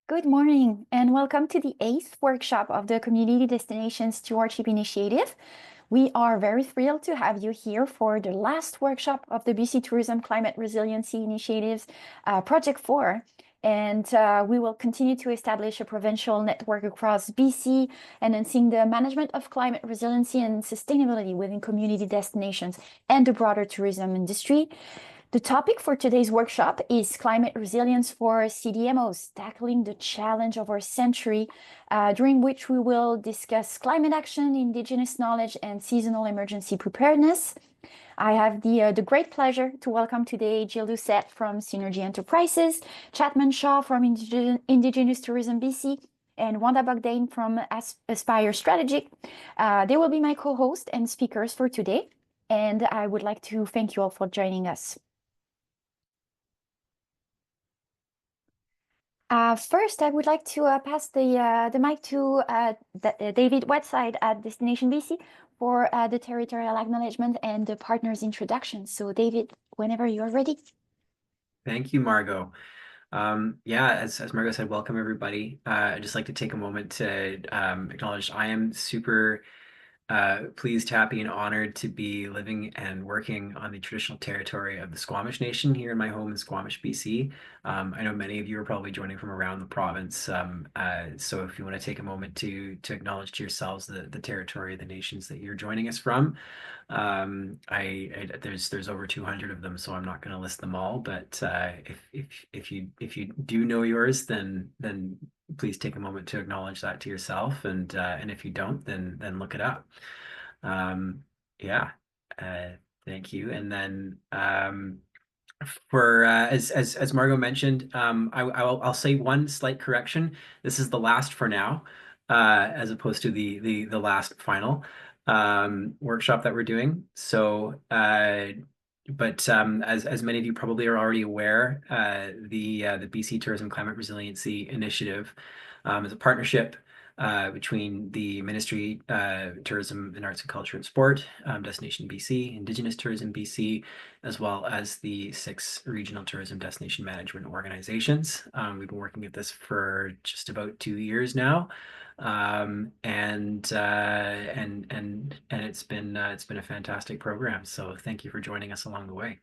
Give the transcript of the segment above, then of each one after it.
Good morning and welcome to the 8th workshop of the Community Destination Stewardship Initiative. We are very thrilled to have you here for the last workshop of the BC Tourism Climate Resiliency Initiative's Project 4. And we will continue to establish a provincial network across BC, enhancing the management of climate resiliency and sustainability within community destinations and the broader tourism industry. The topic for today's workshop is climate resilience for CDMOs, tackling the challenge of our century, during which we will discuss climate action, Indigenous knowledge, and seasonal emergency preparedness. I have the great pleasure to welcome today Jill Doucette from Synergy Enterprises, Chapman Shaw from Indigenous Tourism BC, and Wanda Bogdane from Aspire Strategic. They will be my co-host and speakers for today, and I would like to thank you all for joining us. First, I would like to pass the mic to David Whiteside at Destination BC for the territorial acknowledgement and the partner's introduction. So David, whenever you're ready. Thank you, Margot. As Margot said, welcome everybody. I'd just like to take a moment to acknowledge I am super pleased, happy, and honored to be living and working on the traditional territory of the Squamish Nation here in my home in Squamish, BC. I know many of you are probably joining from around the province, so if you want to take a moment to acknowledge to yourselves the territory, the nations that you're joining us from. There's over 200 of them, so I'm not going to list them all. But if you do know yours, then please take a moment to acknowledge that to yourself, and if you don't, then look it up. Thank you. And then for as Margot mentioned, I'll say one slight correction. This is the last for now, as opposed to the last final workshop that we're doing. So but as many of you probably are already aware, the BC Tourism Climate Resiliency Initiative is a partnership between the Ministry Tourism and Arts and Culture and Sport, Destination BC, Indigenous Tourism BC, as well as the 6 regional tourism destination management organizations. We've been working at this for just about 2 years now. And it's been a fantastic program. So thank you for joining us along the way.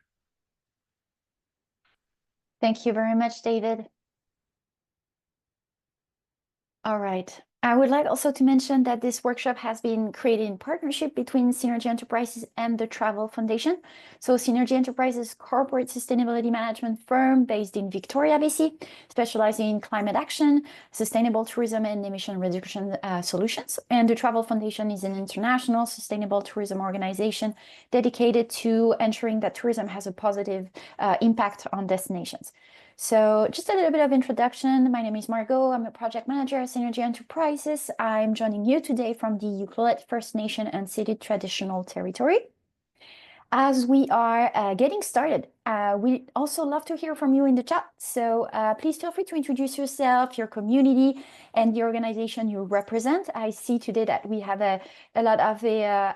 Thank you very much, David. All right. I would like also to mention that this workshop has been created in partnership between Synergy Enterprises and the Travel Foundation. So Synergy Enterprises is a corporate sustainability management firm based in Victoria, BC, specializing in climate action, sustainable tourism, and emission reduction solutions. And the Travel Foundation is an international sustainable tourism organization dedicated to ensuring that tourism has a positive impact on destinations. So just a little bit of introduction. My name is Margot. I'm a project manager at Synergy Enterprises. I'm joining you today from the Ucluelet First Nation and Ceded Traditional Territory. As we are getting started, we also love to hear from you in the chat. So please feel free to introduce yourself, your community, and the organization you represent. I see today that we have a lot of the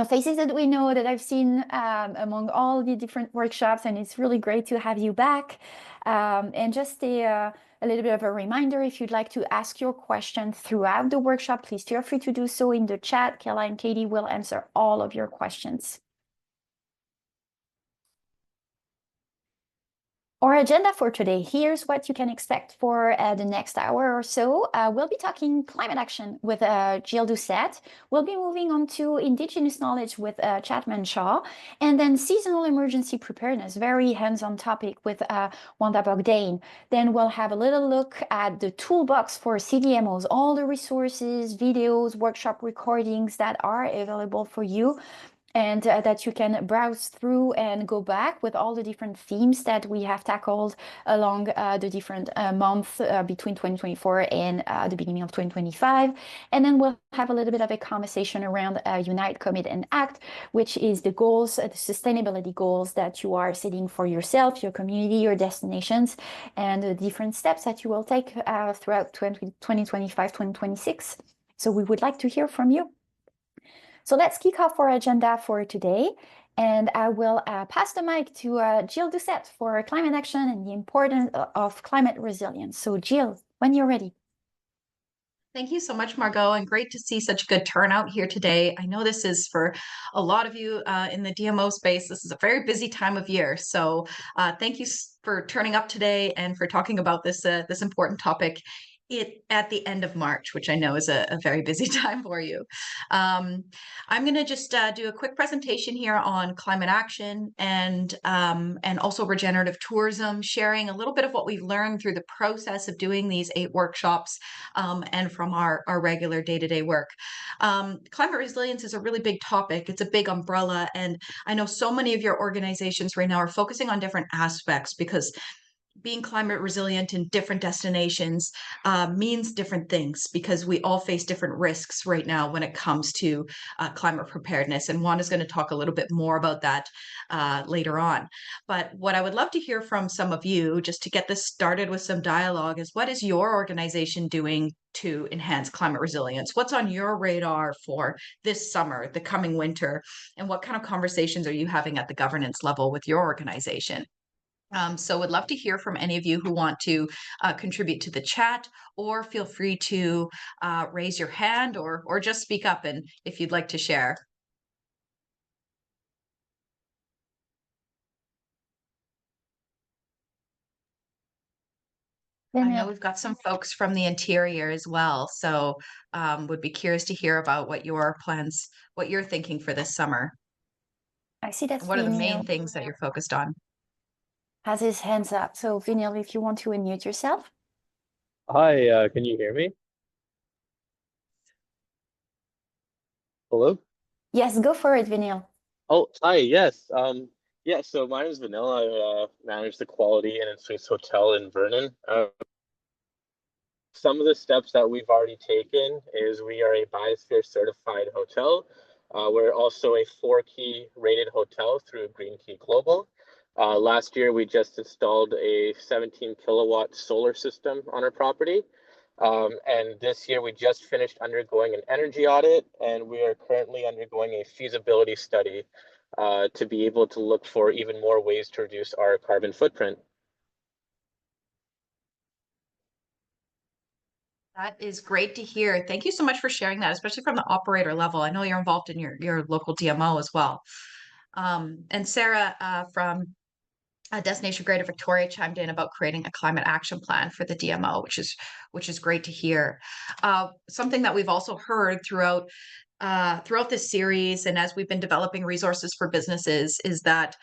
faces that we know that I've seen among all the different workshops, and it's really great to have you back. And just a little bit of a reminder, if you'd like to ask your question throughout the workshop, please feel free to do so in the chat. Kayla and Katie will answer all of your questions. Our agenda for today, here's what you can expect for the next hour or so. We'll be talking climate action with Jill Doucette. We'll be moving on to Indigenous knowledge with Chapman Shaw, and then seasonal emergency preparedness, very hands-on topic with Wanda Bogdane. Then we'll have a little look at the toolbox for CDMOs, all the resources, videos, workshop recordings that are available for you, and that you can browse through and go back with all the different themes that we have tackled along the different months between 2024 and the beginning of 2025. And then we'll have a little bit of a conversation around Unite, Commit, and Act, which is the goals, the sustainability goals that you are setting for yourself, your community, your destinations, and the different steps that you will take throughout 2025, 2026. So we would like to hear from you. So let's kick off our agenda for today. And I will pass the mic to Jill Doucette for climate action and the importance of climate resilience. So Jill, when you're ready. Thank you so much, Margot, and great to see such good turnout here today. I know this is for a lot of you in the DMO space. This is a very busy time of year, so thank you for turning up today and for talking about this important topic. At the end of March, which I know is a very busy time for you. I'm going to just do a quick presentation here on climate action and also regenerative tourism, sharing a little bit of what we've learned through the process of doing these 8 workshops and from our regular day-to-day work. Climate resilience is a really big topic. It's a big umbrella, and I know so many of your organizations right now are focusing on different aspects because being climate resilient in different destinations means different things because we all face different risks right now when it comes to climate preparedness. And Wanda's going to talk a little bit more about that later on. But what I would love to hear from some of you, just to get this started with some dialogue, is what is your organization doing to enhance climate resilience? What's on your radar for this summer, the coming winter? And what kind of conversations are you having at the governance level with your organization? So would love to hear from any of you who want to contribute to the chat, or feel free to raise your hand or just speak up and if you'd like to share. I know we've got some folks from the interior as well, so would be curious to hear about what your plans, what you're thinking for this summer. I see that What are the main Veniel things that you're focused on? has his hands up. So Veniel, if you want to unmute yourself. Hi, can you hear me? Hello? Yes, go for it, Veniel. Oh, hi, yes. Yeah, so my name is Vanilla. I manage the quality Inn and Suites Hotel in Vernon. Some of the steps that we've already taken is we are a Biosphere certified hotel. We're also a 4-key rated hotel through Green Key Global. Last year, we just installed a 17 kilowatt solar system on our property. And this year, we just finished undergoing an energy audit, and we are currently undergoing a feasibility study to be able to look for even more ways to reduce our carbon footprint. That is great to hear. Thank you so much for sharing that, especially from the operator level. I know you're involved in your local DMO as well. And Sarah from Destination Greater Victoria chimed in about creating a climate action plan for the DMO, which is great to hear. Something that we've also heard throughout this series, and as we've been developing resources for businesses, is that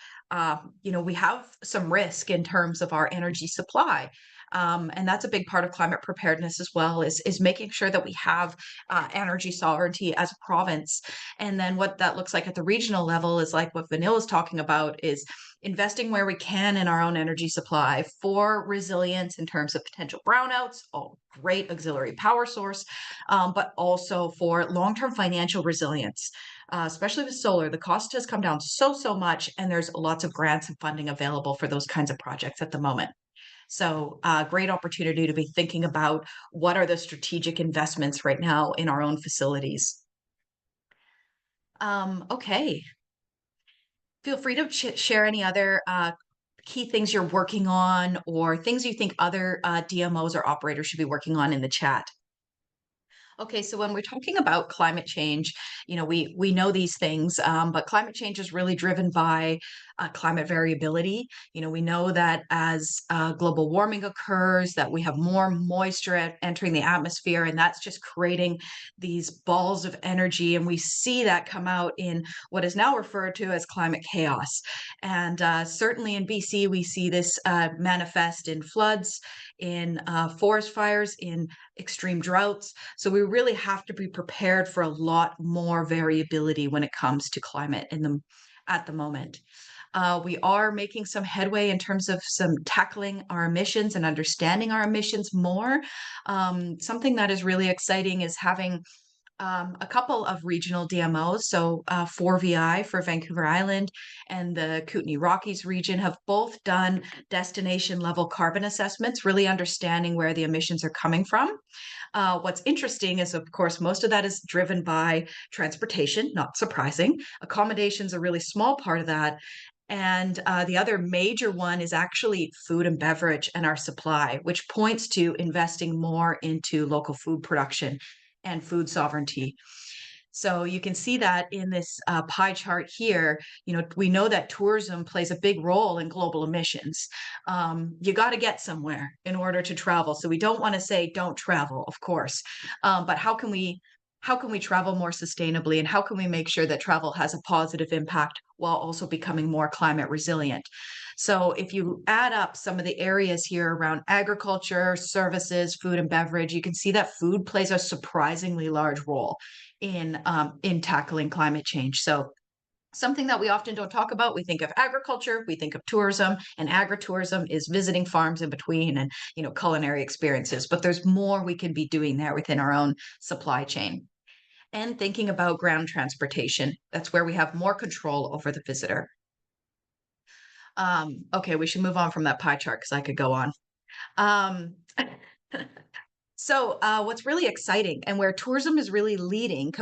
we have some risk in terms of our energy supply. And that's a big part of climate preparedness as well, is making sure that we have energy sovereignty as a province. And then what that looks like at the regional level is like what Vanilla is talking about, is investing where we can in our own energy supply for resilience in terms of potential brownouts, great auxiliary power source, but also for long-term financial resilience. Especially with solar, the cost has come down so much, and there's lots of grants and funding available for those kinds of projects at the moment. So great opportunity to be thinking about what are the strategic investments right now in our own facilities. Okay. Feel free to share any other key things you're working on or things you think other DMOs or operators should be working on in the chat. Okay, so when we're talking about climate change, we know these things, but climate change is really driven by climate variability. We know that as global warming occurs, that we have more moisture entering the atmosphere, and that's just creating these balls of energy. And we see that come out in what is now referred to as climate chaos. And certainly in BC, we see this manifest in floods, in forest fires, in extreme droughts. So we really have to be prepared for a lot more variability when it comes to climate at the moment. We are making some headway in terms of some tackling our emissions and understanding our emissions more. Something that is really exciting is having A couple of regional DMOs, so 4VI for Vancouver Island and the Kootenay Rockies region have both done destination level carbon assessments, really understanding where the emissions are coming from. What's interesting is, of course, most of that is driven by transportation, not surprising. Accommodation's a really small part of that. And the other major one is actually food and beverage and our supply, which points to investing more into local food production and food sovereignty. So you can see that in this pie chart here. You know, we know that tourism plays a big role in global emissions. You got to get somewhere in order to travel. So we don't want to say don't travel, of course, but how can we travel more sustainably, and how can we make sure that travel has a positive impact while also becoming more climate resilient? So if you add up some of the areas here around agriculture, services, food and beverage, you can see that food plays a surprisingly large role in tackling climate change. So something that we often don't talk about, we think of agriculture, we think of tourism, and agritourism is visiting farms in between and, you know, culinary experiences. But there's more we can be doing there within our own supply chain. And thinking about ground transportation, that's where we have more control over the visitor. Okay, we should move on from that pie chart because I could go on. So what's really exciting and where tourism is really leading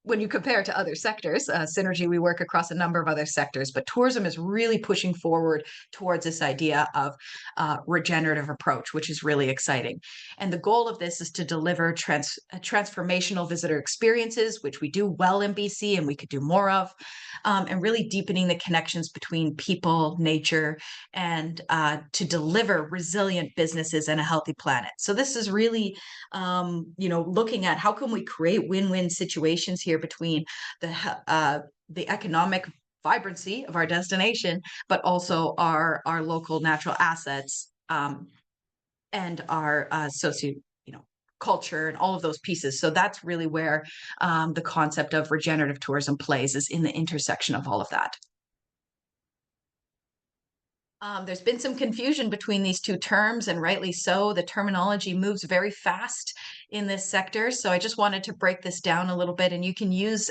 when you compare to other sectors, Synergy, we work across a number of other sectors, but tourism is really pushing forward towards this idea of regenerative approach, which is really exciting. And the goal of this is to deliver transformational visitor experiences, which we do well in BC and we could do more of, and really deepening the connections between people, nature, and to deliver resilient businesses and a healthy planet. So this is really, you know, looking at how can we create win-win situations here between the economic vibrancy of our destination, but also our local natural assets and our culture and all of those pieces. So that's really where the concept of regenerative tourism plays, is in the intersection of all of that. There's been some confusion between these two terms, and rightly so. The terminology moves very fast in this sector. So I just wanted to break this down a little bit, and you can use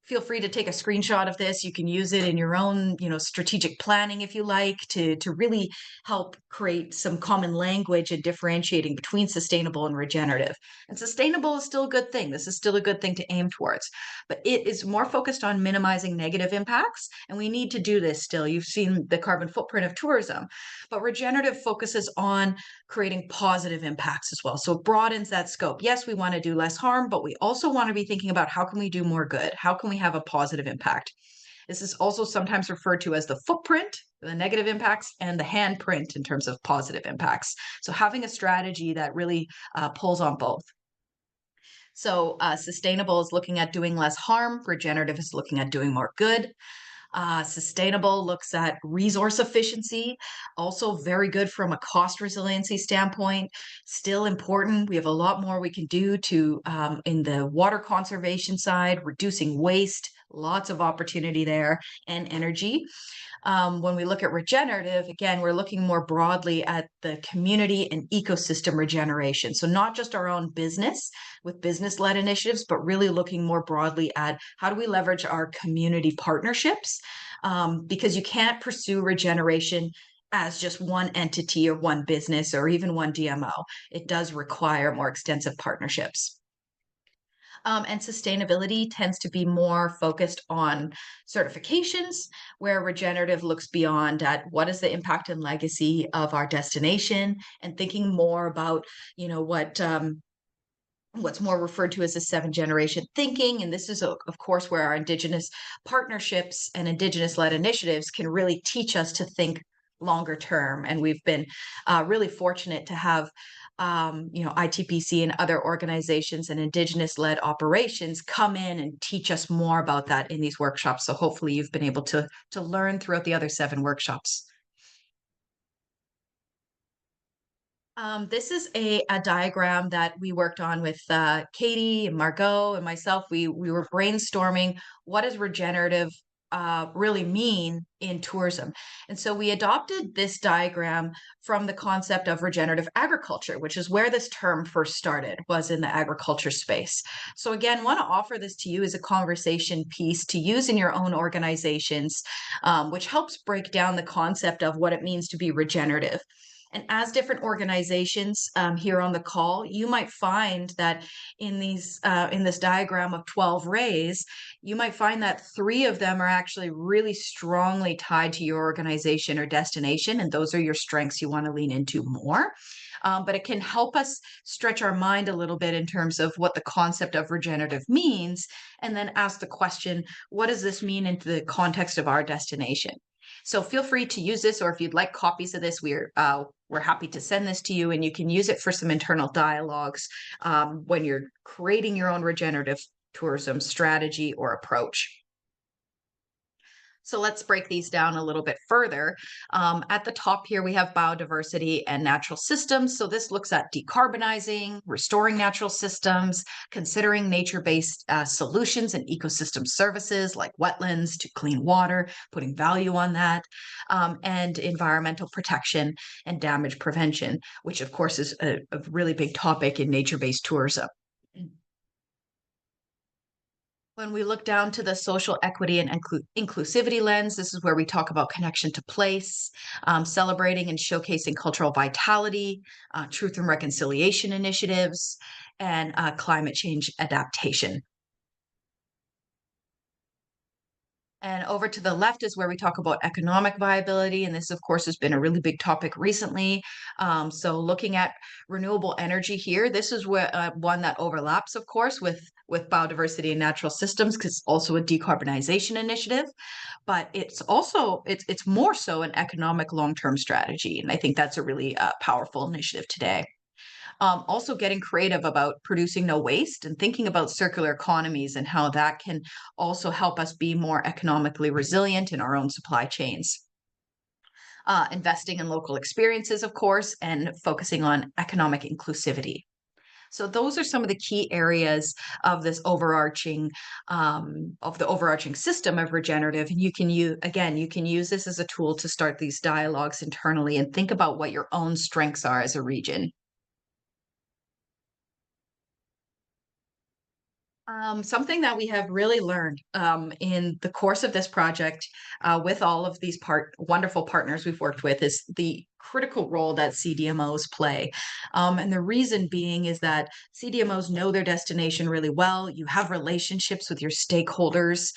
feel free to take a screenshot of this. You can use it in your own, you know, strategic planning if you like, to really help create some common language and differentiating between sustainable and regenerative. And sustainable is still a good thing. This is still a good thing to aim towards, but it is more focused on minimizing negative impacts. And we need to do this still. You've seen the carbon footprint of tourism, but regenerative focuses on creating positive impacts as well. So it broadens that scope. Yes, we want to do less harm, but we also want to be thinking about how can we do more good? How can we have a positive impact? This is also sometimes referred to as the footprint, the negative impacts, and the handprint in terms of positive impacts. So having a strategy that really pulls on both. So sustainable is looking at doing less harm. Regenerative is looking at doing more good. Sustainable looks at resource efficiency, also very good from a cost resiliency standpoint. Still important. We have a lot more we can do to in the water conservation side, reducing waste, lots of opportunity there, and energy. When we look at regenerative, again, we're looking more broadly at the community and ecosystem regeneration. So not just our own business with business-led initiatives, but really looking more broadly at how do we leverage our community partnerships? Because you can't pursue regeneration as just one entity or one business or even one DMO. It does require more extensive partnerships. And sustainability tends to be more focused on certifications, where regenerative looks beyond at what is the impact and legacy of our destination, and thinking more about, you know, what's more referred to as a 7th-generation thinking. And this is, of course, where our Indigenous partnerships and Indigenous-led initiatives can really teach us to think longer term. And we've been really fortunate to have ITPC and other organizations and Indigenous-led operations come in and teach us more about that in these workshops. So hopefully you've been able to learn throughout the other 7 workshops. This is a diagram that we worked on with Katie and Margot and myself. We were brainstorming what does regenerative really mean in tourism. And so we adopted this diagram from the concept of regenerative agriculture, which is where this term first started, was in the agriculture space. So again, want to offer this to you as a conversation piece to use in your own organizations, which helps break down the concept of what it means to be regenerative. And as different organizations here on the call, you might find that in this diagram of 12 rays, you might find that 3 of them are actually really strongly tied to your organization or destination, and those are your strengths you want to lean into more. But it can help us stretch our mind a little bit in terms of what the concept of regenerative means, and then ask the question, what does this mean into the context of our destination? So feel free to use this, or if you'd like copies of this, we're happy to send this to you, and you can use it for some internal dialogues when you're creating your own regenerative tourism strategy or approach. So let's break these down a little bit further. At the top here, we have biodiversity and natural systems. So this looks at decarbonizing, restoring natural systems, considering nature-based solutions and ecosystem services like wetlands to clean water, putting value on that, and environmental protection and damage prevention, which of course is a really big topic in nature-based tourism. When we look down to the social equity and inclusivity lens, this is where we talk about connection to place, celebrating and showcasing cultural vitality, truth and reconciliation initiatives, and climate change adaptation. And over to the left is where we talk about economic viability. And this, of course, has been a really big topic recently. So looking at renewable energy here, this is where one that overlaps, of course, with biodiversity and natural systems, because it's also a decarbonization initiative. But it's also, it's more so an economic long-term strategy. And I think that's a really powerful initiative today. Also getting creative about producing no waste and thinking about circular economies and how that can also help us be more economically resilient in our own supply chains. Investing in local experiences, of course, and focusing on economic inclusivity. So those are some of the key areas of this overarching system of regenerative. And you can use this as a tool to start these dialogues internally and think about what your own strengths are as a region. Something that we have really learned in the course of this project with all of these wonderful partners we've worked with is the critical role that CDMOs play. And the reason being is that CDMOs know their destination really well. You have relationships with your stakeholders.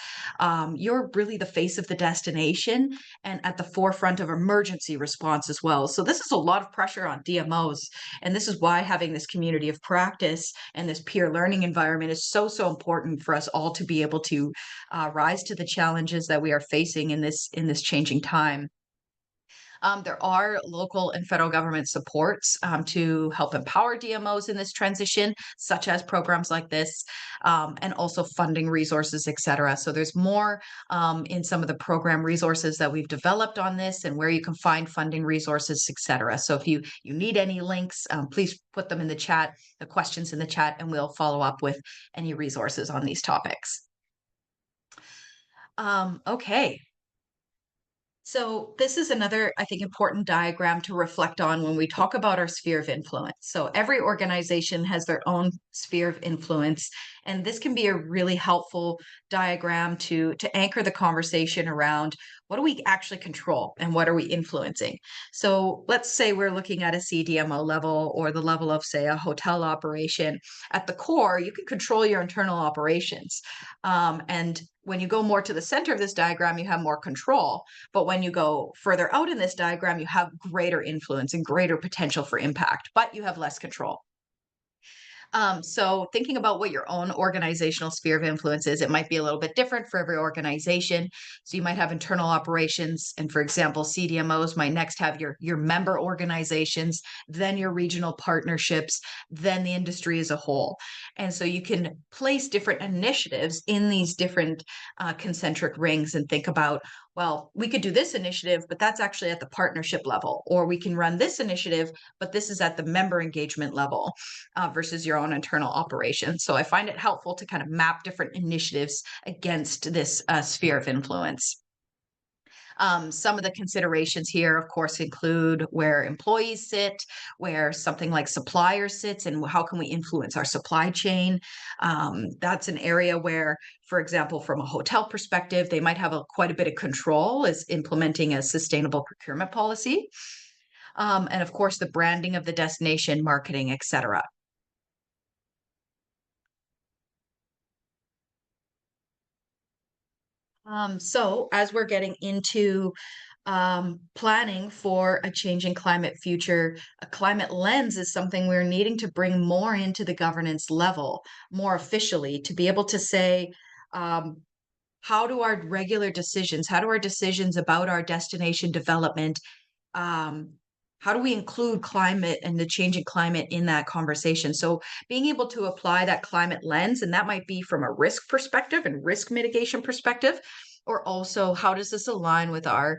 You're really the face of the destination and at the forefront of emergency response as well. So this is a lot of pressure on DMOs. And this is why having this community of practice and this peer learning environment is so important for us all to be able to rise to the challenges that we are facing in this changing time. There are local and federal government supports to help empower DMOs in this transition, such as programs like this, and also funding resources, et cetera. So there's more in some of the program resources that we've developed on this and where you can find funding resources, et cetera. So if you need any links, please put them in the chat, the questions in the chat, and we'll follow up with any resources on these topics. Okay. So this is another, I think, important diagram to reflect on when we talk about our sphere of influence. So every organization has their own sphere of influence, and this can be a really helpful diagram to anchor the conversation around what do we actually control and what are we influencing. So let's say we're looking at a CDMO level or the level of, say, a hotel operation. At the core, you can control your internal operations. And when you go more to the center of this diagram, you have more control. But when you go further out in this diagram, you have greater influence and greater potential for impact, but you have less control. So thinking about what your own organizational sphere of influence is, it might be a little bit different for every organization. So you might have internal operations. And for example, CDMOs might next have your member organizations, then your regional partnerships, then the industry as a whole. And so you can place different initiatives in these different concentric rings and think about well, we could do this initiative, but that's actually at the partnership level, or we can run this initiative, but this is at the member engagement level versus your own internal operation. So I find it helpful to kind of map different initiatives against this sphere of influence. Some of the considerations here, of course, include where employees sit, where something like suppliers sits, and how can we influence our supply chain. That's an area where, for example, from a hotel perspective, they might have quite a bit of control as implementing a sustainable procurement policy. And of course, the branding of the destination, marketing, etc. So as we're getting into planning for a changing climate future, a climate lens is something we're needing to bring more into the governance level, more officially, to be able to say, how do our regular decisions, how do our decisions about our destination development, how do we include climate and the changing climate in that conversation? So being able to apply that climate lens, and that might be from a risk perspective and risk mitigation perspective, or also how does this align with our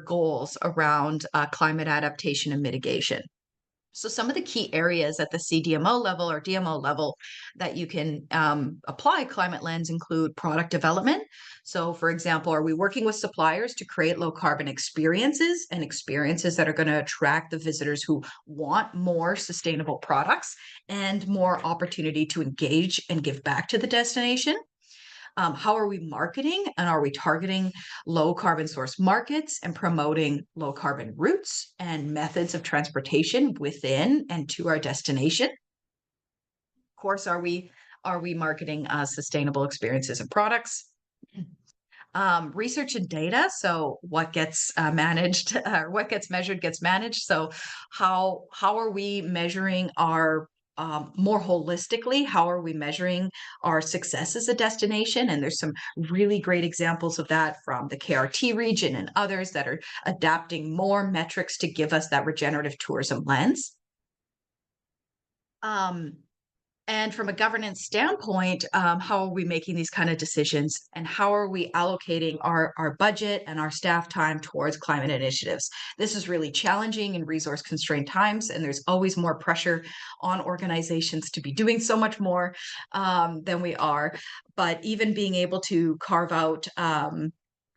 goals around climate adaptation and mitigation? So some of the key areas at the CDMO level or DMO level that you can apply climate lens include product development. So for example, are we working with suppliers to create low carbon experiences and experiences that are going to attract the visitors who want more sustainable products and more opportunity to engage and give back to the destination? How are we marketing, and are we targeting low carbon source markets and promoting low carbon routes and methods of transportation within and to our destination? Of course, are we marketing sustainable experiences and products? Research and data. So what gets managed, or what gets measured gets managed. So how are we measuring our more holistically, how are we measuring our success as a destination? And there's some really great examples of that from the KRT region and others that are adapting more metrics to give us that regenerative tourism lens. And from a governance standpoint, how are we making these kind of decisions, and how are we allocating our budget and our staff time towards climate initiatives? This is really challenging in resource constrained times, and there's always more pressure on organizations to be doing so much more than we are. But even being able to carve out,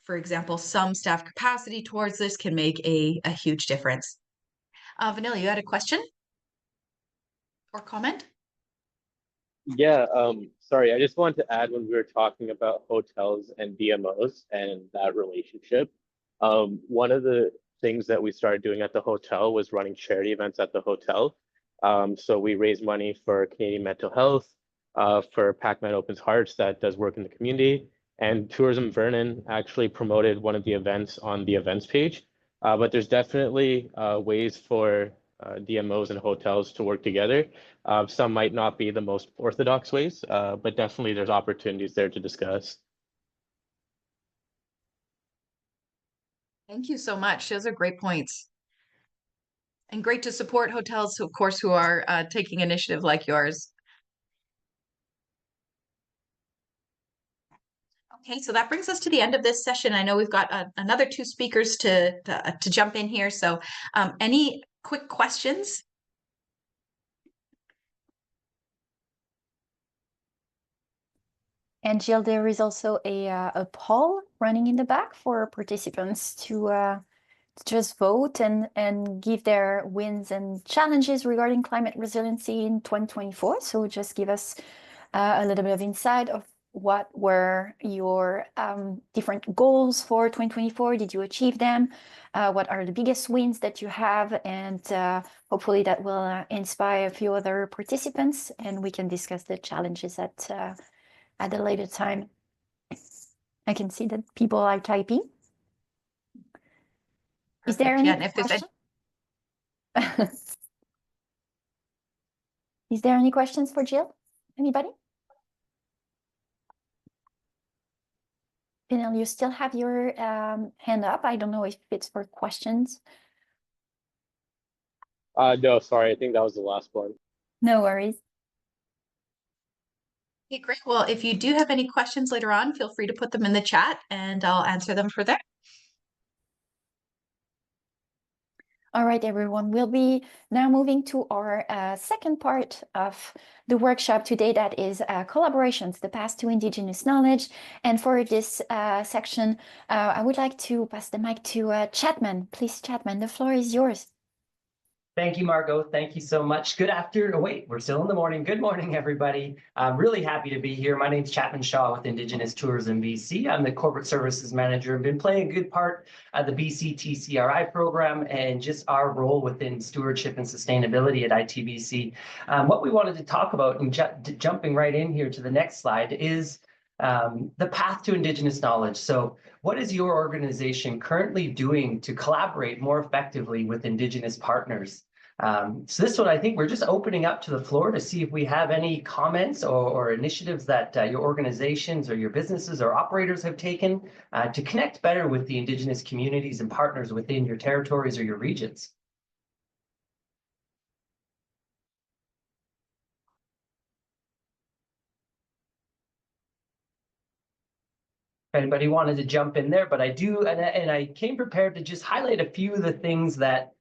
for example, some staff capacity towards this can make a huge difference. Vanilla, you had a question or comment? Yeah, sorry, I just wanted to add when we were talking about hotels and DMOs and that relationship. One of the things that we started doing at the hotel was running charity events at the hotel. So we raised money for Canadian Mental Health, for Pac-Man Opens Hearts that does work in the community. And Tourism Vernon actually promoted one of the events on the events page. But there's definitely ways for DMOs and hotels to work together. Some might not be the most orthodox ways, but definitely there's opportunities there to discuss. Thank you so much. Those are great points. And great to support hotels, of course, who are taking initiative like yours. Okay, so that brings us to the end of this session. I know we've got another two speakers to jump in here. So any quick questions? And Jill, there is also a poll running in the back for participants to just vote and give their wins and challenges regarding climate resiliency in 2024. So just give us a little bit of insight of what were your different goals for 2024? Did you achieve them? What are the biggest wins that you have? And hopefully that will inspire a few other participants, and we can discuss the challenges at a later time. I can see that people are typing. Is there any question? Is there any questions for Jill? Anybody? Pinel, you still have your hand up. I don't know if it's for questions. No, sorry, I think that was the last one. No worries. Okay, great. Well, if you do have any questions later on, feel free to put them in the chat and I'll answer them for there. All right, everyone, we'll be now moving to our second part of the workshop today, that is collaborations, the path to Indigenous knowledge. And for this section, I would like to pass the mic to Chapman. Please, Chapman, the floor is yours. Thank you, Margot. Thank you so much. Good afternoon. Oh, wait, we're still in the morning. Good morning, everybody. I'm really happy to be here. My name's Chapman Shaw with Indigenous Tourism BC. I'm the Corporate Services Manager. I've been playing a good part of the BC TCRI program and just our role within stewardship and sustainability at ITBC. What we wanted to talk about, and jumping right in here to the next slide, is the path to Indigenous knowledge. So what is your organization currently doing to collaborate more effectively with Indigenous partners? So this one, I think we're just opening up to the floor to see if we have any comments or initiatives that your organizations or your businesses or operators have taken to connect better with the Indigenous communities and partners within your territories or your regions. If anybody wanted to jump in there, but I do, and I came prepared to just highlight a few of the things that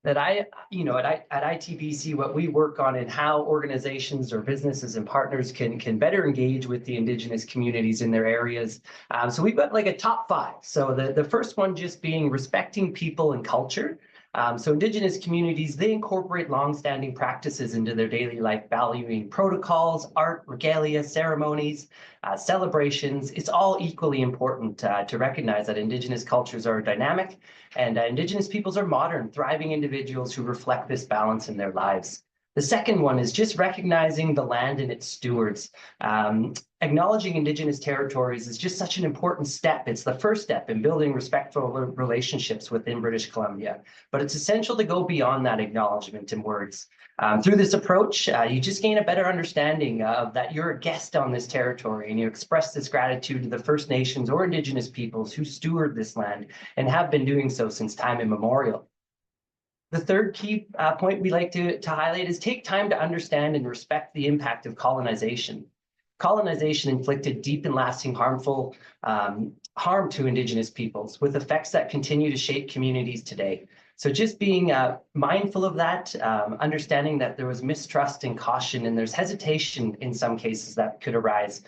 I, at ITBC, what we work on and how organizations or businesses and partners can better engage with the Indigenous communities in their areas. So we've got like a top 5. So the first one just being respecting people and culture. So Indigenous communities, they incorporate longstanding practices into their daily life, valuing protocols, art, regalia, ceremonies, celebrations. It's all equally important to recognize that Indigenous cultures are dynamic and Indigenous peoples are modern, thriving individuals who reflect this balance in their lives. The second one is just recognizing the land and its stewards. Acknowledging Indigenous territories is just such an important step. It's the first step in building respectful relationships within British Columbia, but it's essential to go beyond that acknowledgement in words. Through this approach, you just gain a better understanding of that you're a guest on this territory and you express this gratitude to the First Nations or Indigenous peoples who steward this land and have been doing so since time immemorial. The third key point we like to highlight is take time to understand and respect the impact of colonization. Colonization inflicted deep and lasting harm to Indigenous peoples with effects that continue to shape communities today. So just being mindful of that, understanding that there was mistrust and caution and there's hesitation in some cases that could arise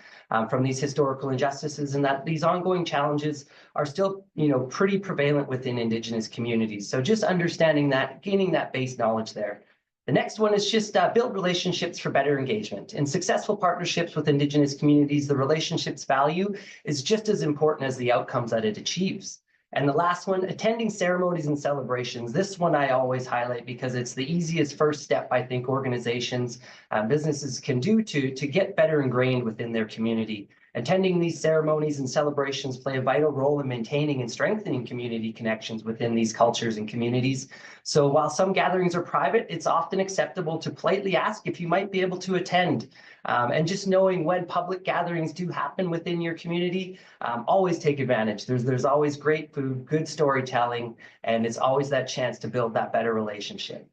from these historical injustices, and that these ongoing challenges are still, pretty prevalent within Indigenous communities. So just understanding that, gaining that base knowledge there. The next one is just build relationships for better engagement. In successful partnerships with Indigenous communities, the relationship's value is just as important as the outcomes that it achieves. And the last one, attending ceremonies and celebrations. This one I always highlight because it's the easiest first step I think organizations, businesses can do to get better ingrained within their community. Attending these ceremonies and celebrations play a vital role in maintaining and strengthening community connections within these cultures and communities. So while some gatherings are private, it's often acceptable to politely ask if you might be able to attend. And just knowing when public gatherings do happen within your community, always take advantage. There's always great food, good storytelling, and it's always that chance to build that better relationship.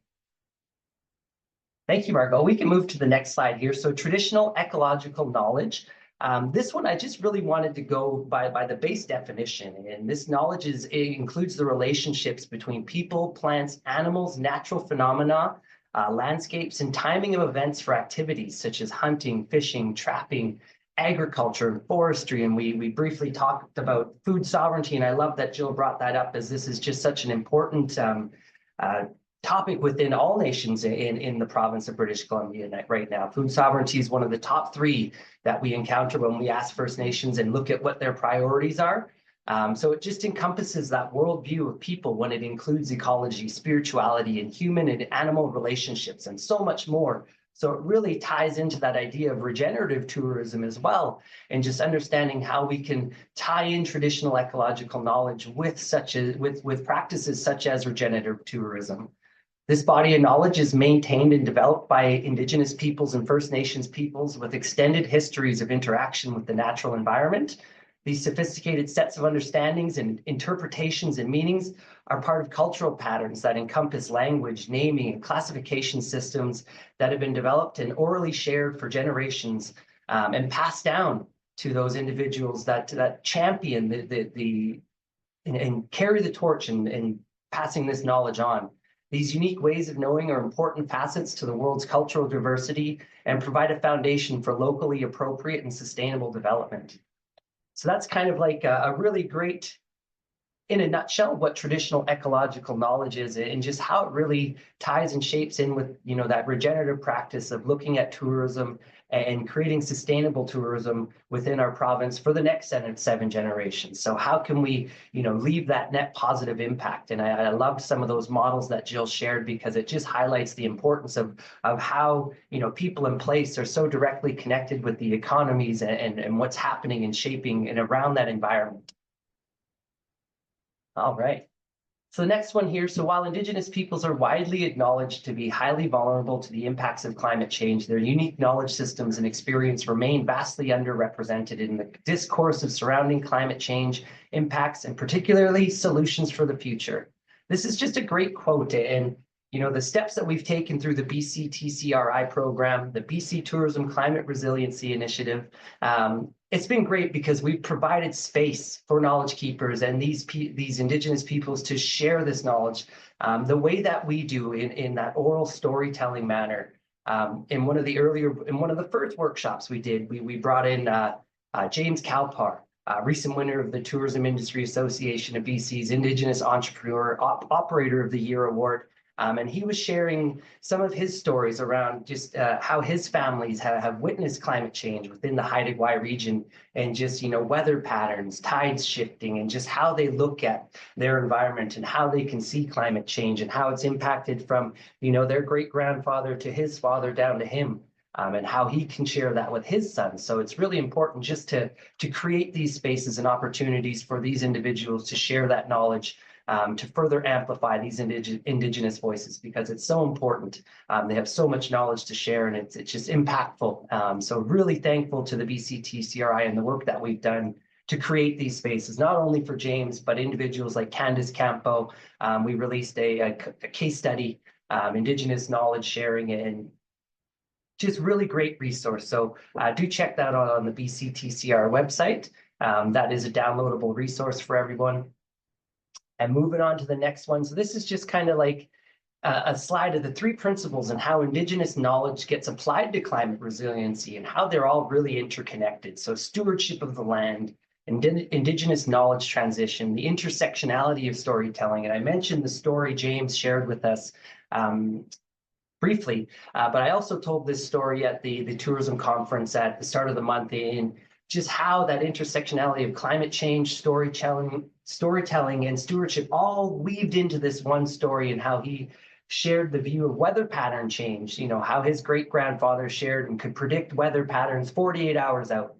Thank you, Margot. We can move to the next slide here. So traditional ecological knowledge. This one, I just really wanted to go by the base definition, and this knowledge includes the relationships between people, plants, animals, natural phenomena, landscapes, and timing of events for activities such as hunting, fishing, trapping, agriculture, and forestry. And we briefly talked about food sovereignty, and I love that Jill brought that up, as this is just such an important topic within all nations in the province of British Columbia right now. Food sovereignty is one of the top 3 that we encounter when we ask First Nations and look at what their priorities are. So it just encompasses that worldview of people when it includes ecology, spirituality, and human and animal relationships, and so much more. So it really ties into that idea of regenerative tourism as well, and just understanding how we can tie in traditional ecological knowledge with practices such as regenerative tourism. This body of knowledge is maintained and developed by Indigenous peoples and First Nations peoples with extended histories of interaction with the natural environment. These sophisticated sets of understandings and interpretations and meanings are part of cultural patterns that encompass language, naming, and classification systems that have been developed and orally shared for generations and pass down to those individuals that champion and carry the torch and passing this knowledge on. These unique ways of knowing are important facets to the world's cultural diversity and provide a foundation for locally appropriate and sustainable development. So that's kind of like a really great, in a nutshell, what traditional ecological knowledge is and just how it really ties and shapes in with, you know, that regenerative practice of looking at tourism and creating sustainable tourism within our province for the next 7 generations. So how can we, you know, leave that net positive impact? And I loved some of those models that Jill shared, because it just highlights the importance of how, you know, people in place are so directly connected with the economies and what's happening and shaping and around that environment. All right. So the next one here. So while Indigenous peoples are widely acknowledged to be highly vulnerable to the impacts of climate change, their unique knowledge systems and experience remain vastly underrepresented in the discourse of surrounding climate change impacts, and particularly solutions for the future. This is just a great quote. And, you know, the steps that we've taken through the BC TCRI program, the BC Tourism Climate Resiliency Initiative, it's been great because we've provided space for knowledge keepers and these Indigenous peoples to share this knowledge the way that we do in that oral storytelling manner. In one of the first workshops we did, we brought in James Kalpar, recent winner of the Tourism Industry Association of BC's Indigenous Entrepreneur Operator of the Year Award. And he was sharing some of his stories around just how his families have witnessed climate change within the Haida Gwaii region, and just, you know, weather patterns, tides shifting, and just how they look at their environment and how they can see climate change and how it's impacted from, you know, their great grandfather to his father down to him. And how he can share that with his sons. So it's really important just to create these spaces and opportunities for these individuals to share that knowledge, to further amplify these Indigenous voices, because it's so important. They have so much knowledge to share, and it's just impactful. So really thankful to the BC TCRI and the work that we've done to create these spaces, not only for James, but individuals like Candice Campo. We released a case study, Indigenous knowledge sharing, and just really great resource. So do check that out on the BC TCR website. That is a downloadable resource for everyone. And moving on to the next one. So this is just kind of like a slide of the 3 principles and how Indigenous knowledge gets applied to climate resiliency and how they're all really interconnected. So stewardship of the land, Indigenous knowledge transition, the intersectionality of storytelling. And I mentioned the story James shared with us briefly, but I also told this story at the tourism conference at the start of the month, in just how that intersectionality of climate change, storytelling and stewardship all weaved into this one story, and how he shared the view of weather pattern change, you know, how his great grandfather shared and could predict weather patterns 48 hours out.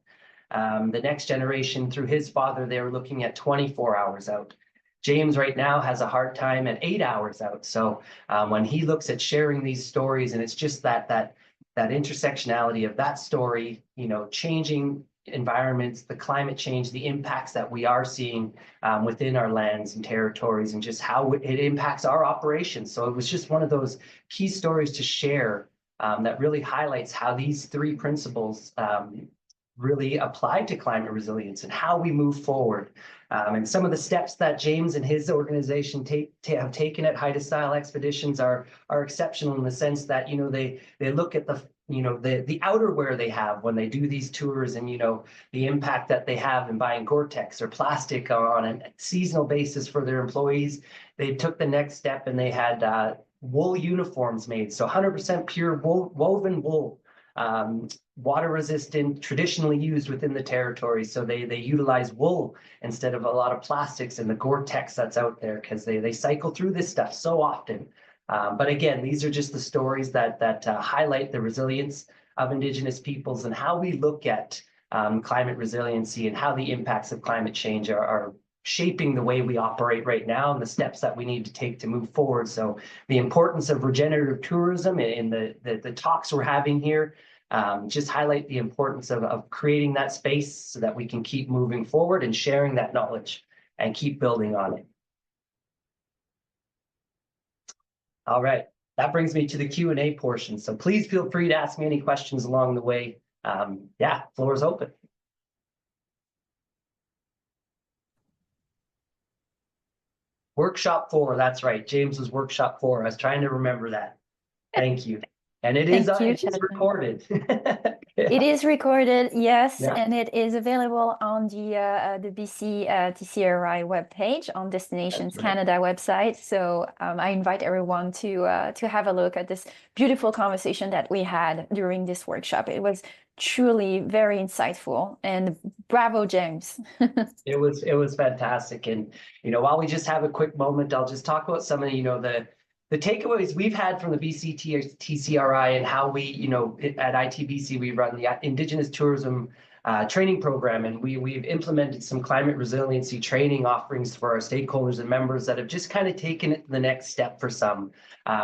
The next generation, through his father, they were looking at 24 hours out. James right now has a hard time at 8 hours out. So when he looks at sharing these stories, and it's just that intersectionality of that story, you know, changing environments, the climate change, the impacts that we are seeing within our lands and territories, and just how it impacts our operations. So it was just one of those key stories to share that really highlights how these 3 principles really apply to climate resilience and how we move forward. And some of the steps that James and his organization have taken at Haida Style Expeditions are exceptional, in the sense that, you know, they look at the outerwear they have when they do these tours, and, you know, the impact that they have in buying Gore-Tex or plastic on a seasonal basis for their employees. They took the next step, and they had wool uniforms made. So 100% pure woven wool, water resistant, traditionally used within the territory. So they utilize wool instead of a lot of plastics and the Gore-Tex that's out there, because they cycle through this stuff so often. But again, these are just the stories that highlight the resilience of Indigenous peoples and how we look at climate resiliency and how the impacts of climate change are shaping the way we operate right now, and the steps that we need to take to move forward. So the importance of regenerative tourism in the talks we're having here just highlight the importance of creating that space so that we can keep moving forward and sharing that knowledge and keep building on it. All right, that brings me to the Q&A portion. So please feel free to ask me any questions along the way. Yeah, floor is open. Workshop 4, that's right. James was workshop 4. I was trying to remember that. Thank you. And it is, Thank you, it is Chadman. recorded. It is recorded, yes, Yeah. and it is available on the BC TCRI webpage on Destinations That's right. Canada website. So I invite everyone to have a look at this beautiful conversation that we had during this workshop. It was truly very insightful, and bravo, James. It was fantastic. And, while we just have a quick moment, I'll just talk about some of, the takeaways we've had from the BC TCRI and how we, at ITBC, we run the Indigenous Tourism training program, and we've implemented some climate resiliency training offerings for our stakeholders and members that have just kind of taken it to the next step for some.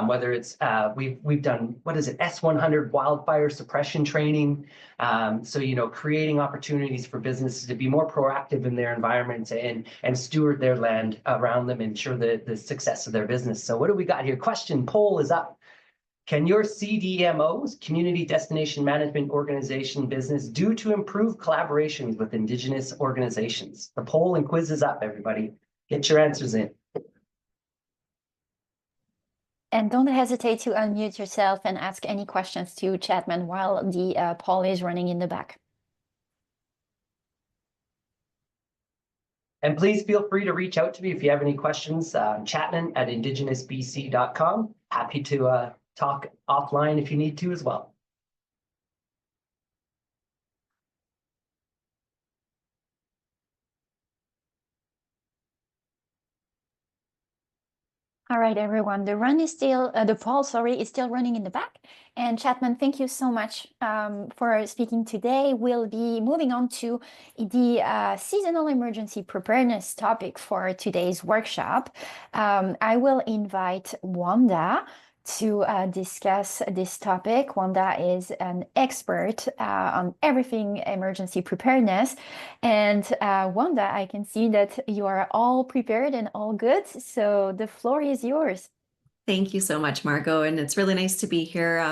Whether it's we've done, what is it, S100 wildfire suppression training. So creating opportunities for businesses to be more proactive in their environments and steward their land around them, ensure the success of their business. So what do we got here? Question poll is up. Can your CDMOs, Community Destination Management Organization business, do to improve collaborations with Indigenous organizations? The poll and quiz is up, everybody. Get your answers in. And don't hesitate to unmute yourself and ask any questions to Chapman while the poll is running in the back. And please feel free to reach out to me if you have any questions. Chapman@indigenousbc.com. Happy to talk offline if you need to as well. All right, everyone. The poll, is still running in the back. And Chapman, thank you so much for speaking today. We'll be moving on to the seasonal emergency preparedness topic for today's workshop. I will invite Wanda to discuss this topic. Wanda is an expert on everything emergency preparedness. And Wanda, I can see that you are all prepared and all good. So the floor is yours. Thank you so much, Margot. And it's really nice to be here.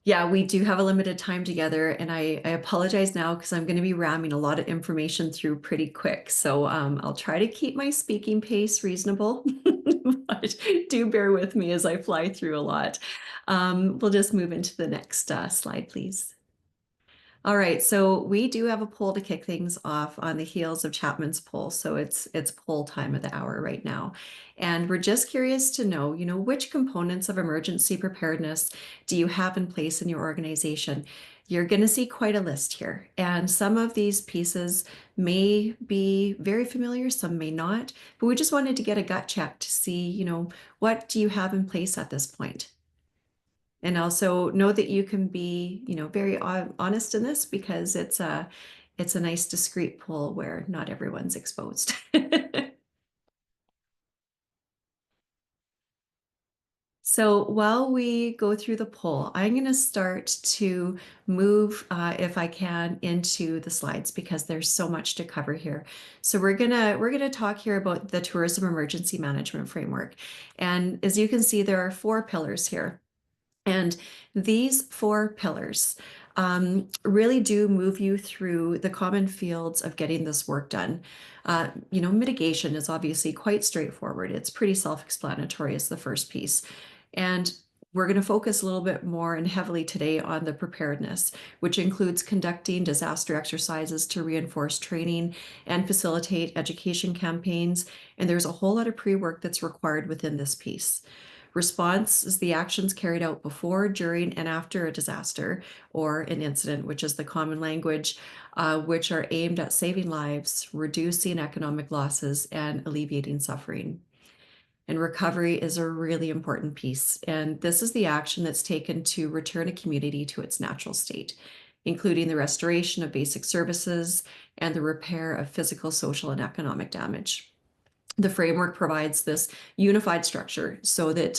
Yeah, we do have a limited time together, and I apologize now because I'm going to be ramming a lot of information through pretty quick. So I'll try to keep my speaking pace reasonable, but do bear with me as I fly through a lot. We'll just move into the next slide, please. All right, so we do have a poll to kick things off on the heels of Chapman's poll. So it's poll time of the hour right now. And we're just curious to know, which components of emergency preparedness do you have in place in your organization? You're going to see quite a list here. And some of these pieces may be very familiar, some may not, but we just wanted to get a gut check to see, what do you have in place at this point? And also know that you can be, very honest in this because it's a nice discreet poll where not everyone's exposed. So while we go through the poll, I'm going to start to move, if I can, into the slides because there's so much to cover here. So we're gonna talk here about the Tourism Emergency Management Framework, and as you can see, there are 4 pillars here. And these 4 pillars really do move you through the common fields of getting this work done. Mitigation is obviously quite straightforward. It's pretty self-explanatory as the first piece. And we're going to focus a little bit more and heavily today on the preparedness, which includes conducting disaster exercises to reinforce training and facilitate education campaigns. And there's a whole lot of pre-work that's required within this piece. Response is the actions carried out before, during, and after a disaster or an incident, which is the common language, which are aimed at saving lives, reducing economic losses, and alleviating suffering. And recovery is a really important piece. And this is the action that's taken to return a community to its natural state, including the restoration of basic services and the repair of physical, social, and economic damage. The framework provides this unified structure so that,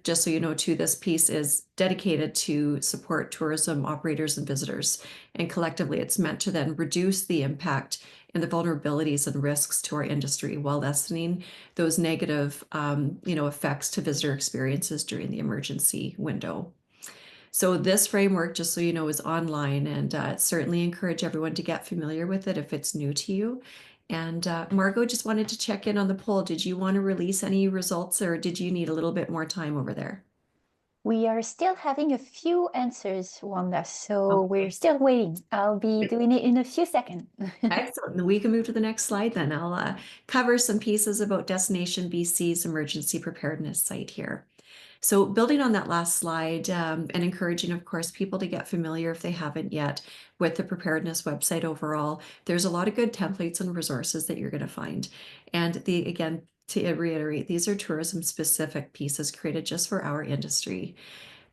just so you know too, this piece is dedicated to support tourism operators and visitors. And collectively, it's meant to then reduce the impact and the vulnerabilities and risks to our industry while lessening those negative, effects to visitor experiences during the emergency window. So this framework, just so you know, is online, and certainly encourage everyone to get familiar with it if it's new to you. And Margot, just wanted to check in on the poll. Did you want to release any results, or did you need a little bit more time over there? We are still having a few answers, Wanda, so Okay. we're still waiting. I'll be doing it in a few seconds. Excellent. We can move to the next slide then. I'll cover some pieces about Destination BC's emergency preparedness site here. So building on that last slide, and encouraging, of course, people to get familiar if they haven't yet with the preparedness website overall, there's a lot of good templates and resources that you're going to find. And again, to reiterate, these are tourism specific pieces created just for our industry.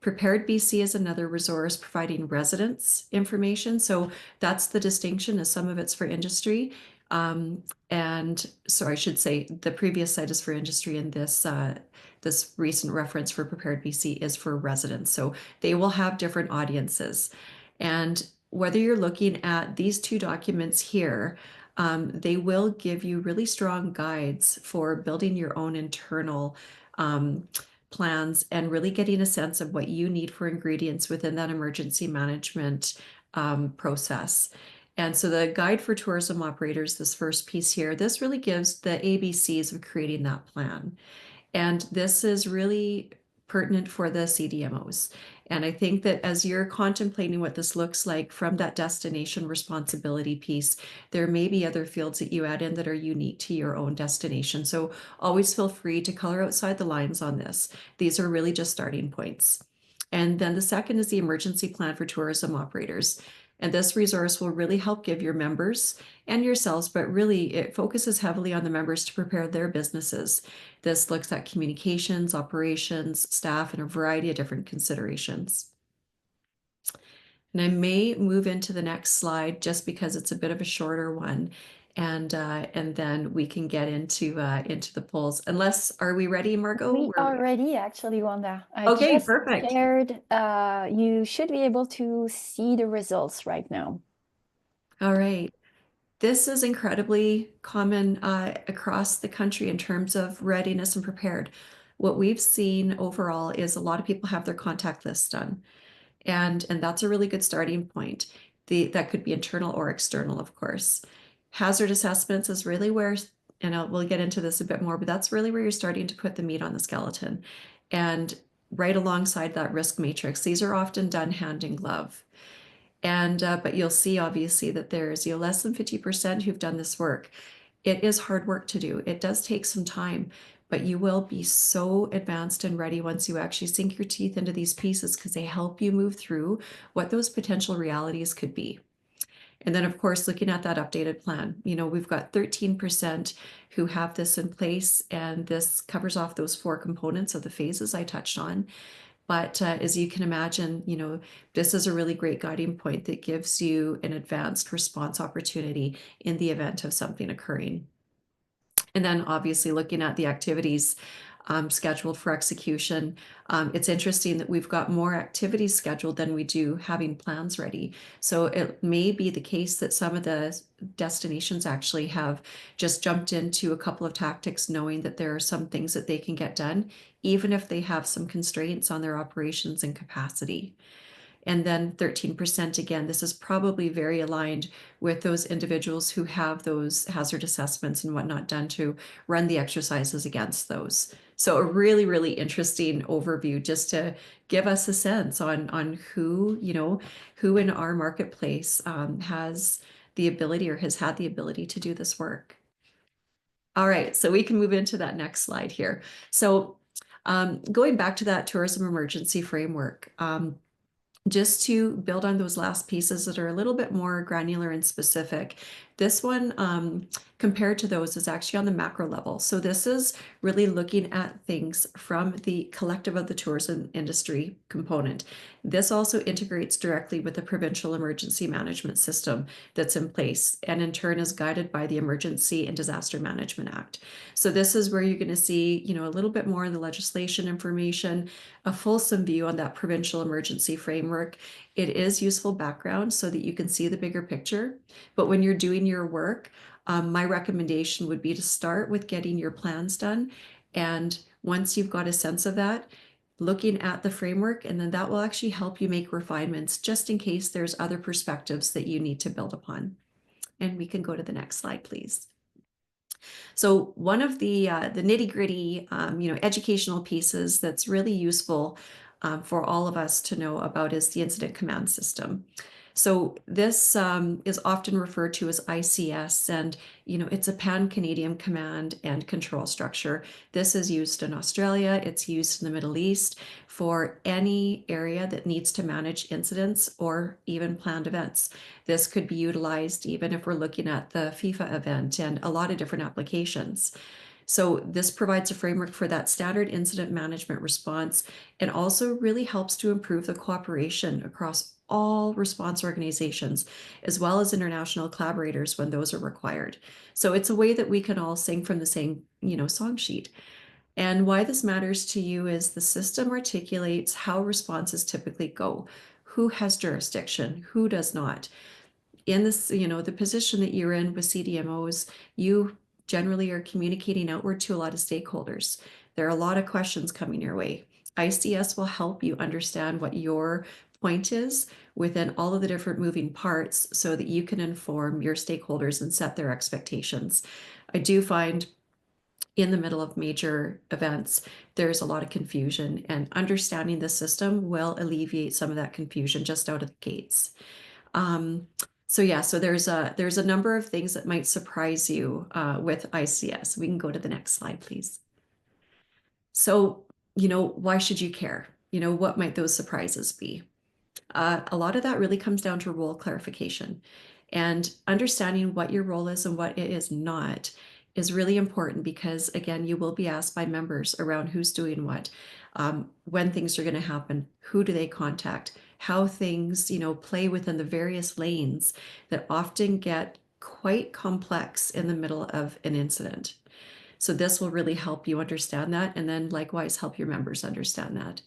Prepared BC is another resource providing residents information. So that's the distinction, as some of it's for industry. And so I should say the previous site is for industry, and this recent reference for Prepared BC is for residents. So they will have different audiences. And whether you're looking at these two documents here, they will give you really strong guides for building your own internal plans and really getting a sense of what you need for ingredients within that emergency management process. And so the guide for tourism operators, this first piece here, this really gives the ABCs of creating that plan. And this is really pertinent for the CDMOs. And I think that as you're contemplating what this looks like from that destination responsibility piece, there may be other fields that you add in that are unique to your own destination. So always feel free to color outside the lines on this. These are really just starting points. And then the second is the emergency plan for tourism operators. And this resource will really help give your members and yourselves, but really it focuses heavily on the members to prepare their businesses. This looks at communications, operations, staff, and a variety of different considerations. And I may move into the next slide just because it's a bit of a shorter one. And then we can get into the polls. Unless, are we ready, Margot? We are ready, actually, Wanda. I Okay, just perfect. shared. You should be able to see the results right now. All right. This is incredibly common across the country in terms of readiness and prepared. What we've seen overall is a lot of people have their contact lists done. And that's a really good starting point. That could be internal or external, of course. Hazard assessments is really where, and we'll get into this a bit more, but that's really where you're starting to put the meat on the skeleton. And right alongside that risk matrix, these are often done hand in glove. And but you'll see obviously that there's less than 50% who've done this work. It is hard work to do. It does take some time, but you will be so advanced and ready once you actually sink your teeth into these pieces, because they help you move through what those potential realities could be. And then, of course, looking at that updated plan, we've got 13% who have this in place, and this covers off those 4 components of the phases I touched on. But as you can imagine, this is a really great guiding point that gives you an advanced response opportunity in the event of something occurring. And then obviously looking at the activities scheduled for execution. It's interesting that we've got more activities scheduled than we do having plans ready. So it may be the case that some of the destinations actually have just jumped into a couple of tactics, knowing that there are some things that they can get done, even if they have some constraints on their operations and capacity. And then 13%, again, this is probably very aligned with those individuals who have those hazard assessments and whatnot done to run the exercises against those. So a really, really interesting overview just to give us a sense on who in our marketplace has the ability or has had the ability to do this work. All right, so we can move into that next slide here. So going back to that tourism emergency framework, just to build on those last pieces that are a little bit more granular and specific, this one compared to those is actually on the macro level. So this is really looking at things from the collective of the tourism industry component. This also integrates directly with the provincial emergency management system that's in place, and in turn is guided by the Emergency and Disaster Management Act. So this is where you're going to see, a little bit more in the legislation information, a fulsome view on that provincial emergency framework. It is useful background so that you can see the bigger picture. But when you're doing your work, my recommendation would be to start with getting your plans done. And once you've got a sense of that, looking at the framework, and then that will actually help you make refinements just in case there's other perspectives that you need to build upon. And we can go to the next slide, please. So one of the nitty-gritty, educational pieces that's really useful for all of us to know about is the incident command system. So this is often referred to as ICS, and it's a pan-Canadian command and control structure. This is used in Australia, it's used in the Middle East for any area that needs to manage incidents or even planned events. This could be utilized even if we're looking at the FIFA event and a lot of different applications. So this provides a framework for that standard incident management response, and also really helps to improve the cooperation across all response organizations, as well as international collaborators when those are required. So it's a way that we can all sing from the same, song sheet. And why this matters to you is the system articulates how responses typically go, who has jurisdiction, who does not. In this, the position that you're in with CDMOs, you generally are communicating outward to a lot of stakeholders. There are a lot of questions coming your way. ICS will help you understand what your point is within all of the different moving parts so that you can inform your stakeholders and set their expectations. I do find in the middle of major events, there's a lot of confusion, and understanding the system will alleviate some of that confusion just out of the gates. So there's a number of things that might surprise you with ICS. We can go to the next slide, please. So, why should you care? What might those surprises be? A lot of that really comes down to role clarification, and understanding what your role is and what it is not is really important, because again, you will be asked by members around who's doing what, when things are going to happen, who do they contact, how things, play within the various lanes that often get quite complex in the middle of an incident. So this will really help you understand that, and then likewise help your members understand that.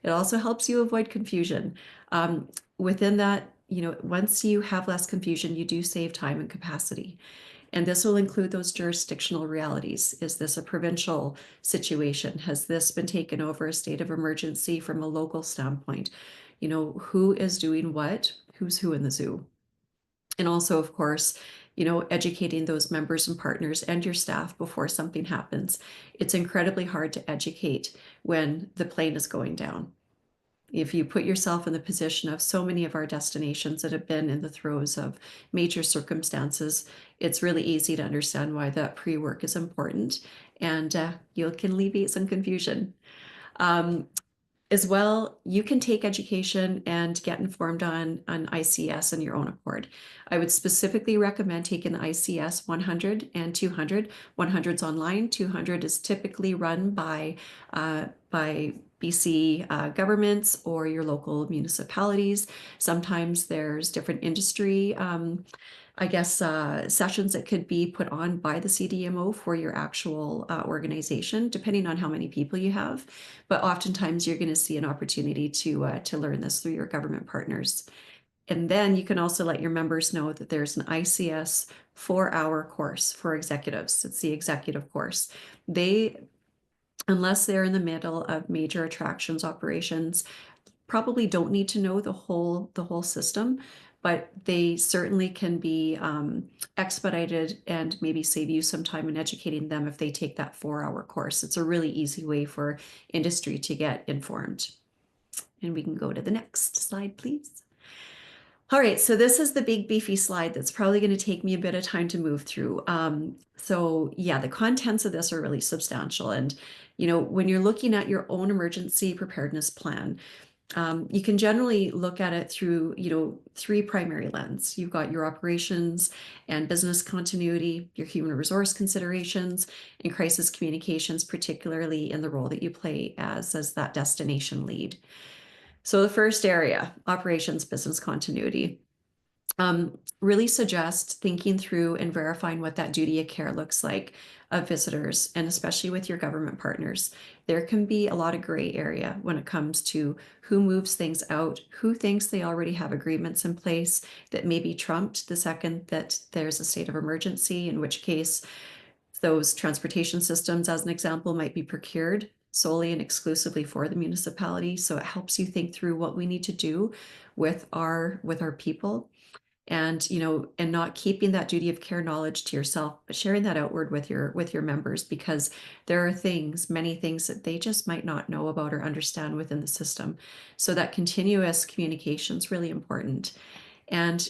It also helps you avoid confusion. Within that, once you have less confusion, you do save time and capacity. And this will include those jurisdictional realities. Is this a provincial situation? Has this been taken over a state of emergency from a local standpoint? Who is doing what? Who's who in the zoo? And also, of course, educating those members and partners and your staff before something happens. It's incredibly hard to educate when the plane is going down. If you put yourself in the position of so many of our destinations that have been in the throes of major circumstances, it's really easy to understand why that pre-work is important, and you can alleviate some confusion. As well, you can take education and get informed on ICS on your own accord. I would specifically recommend taking the ICS 100 and 200. 100's online, 200 is typically run by BC governments or your local municipalities. Sometimes there's different industry sessions that could be put on by the CDMO for your actual organization, depending on how many people you have. But oftentimes you're going to see an opportunity to learn this through your government partners. And then you can also let your members know that there's an ICS 4-hour course for executives. It's the executive course. Unless they're in the middle of major attractions operations, probably don't need to know the whole system, but they certainly can be expedited and maybe save you some time in educating them if they take that 4-hour course. It's a really easy way for industry to get informed. And we can go to the next slide, please. All right, so this is the big beefy slide that's probably going to take me a bit of time to move through. The contents of this are really substantial. And, when you're looking at your own emergency preparedness plan, you can generally look at it through, 3 primary lenses. You've got your operations and business continuity, your human resource considerations, and crisis communications, particularly in the role that you play as that destination lead. So the first area, operations, business continuity, really suggest thinking through and verifying what that duty of care looks like of visitors, and especially with your government partners. There can be a lot of gray area when it comes to who moves things out, who thinks they already have agreements in place that may be trumped the second that there's a state of emergency, in which case those transportation systems, as an example, might be procured solely and exclusively for the municipality. So it helps you think through what we need to do with our people, and and not keeping that duty of care knowledge to yourself, but sharing that outward with your members, because there are many things that they just might not know about or understand within the system. So that continuous communication is really important. And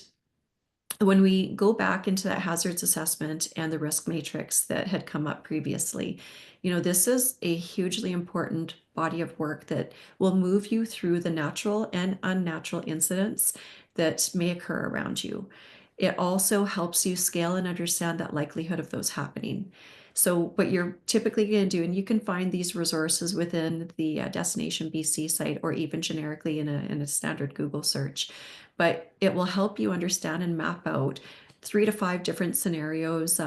when we go back into that hazards assessment and the risk matrix that had come up previously, this is a hugely important body of work that will move you through the natural and unnatural incidents that may occur around you. It also helps you scale and understand that likelihood of those happening. So what you're typically going to do, and you can find these resources within the Destination BC site, or even generically in a standard Google search, but it will help you understand and map out 3 to 5 different scenarios,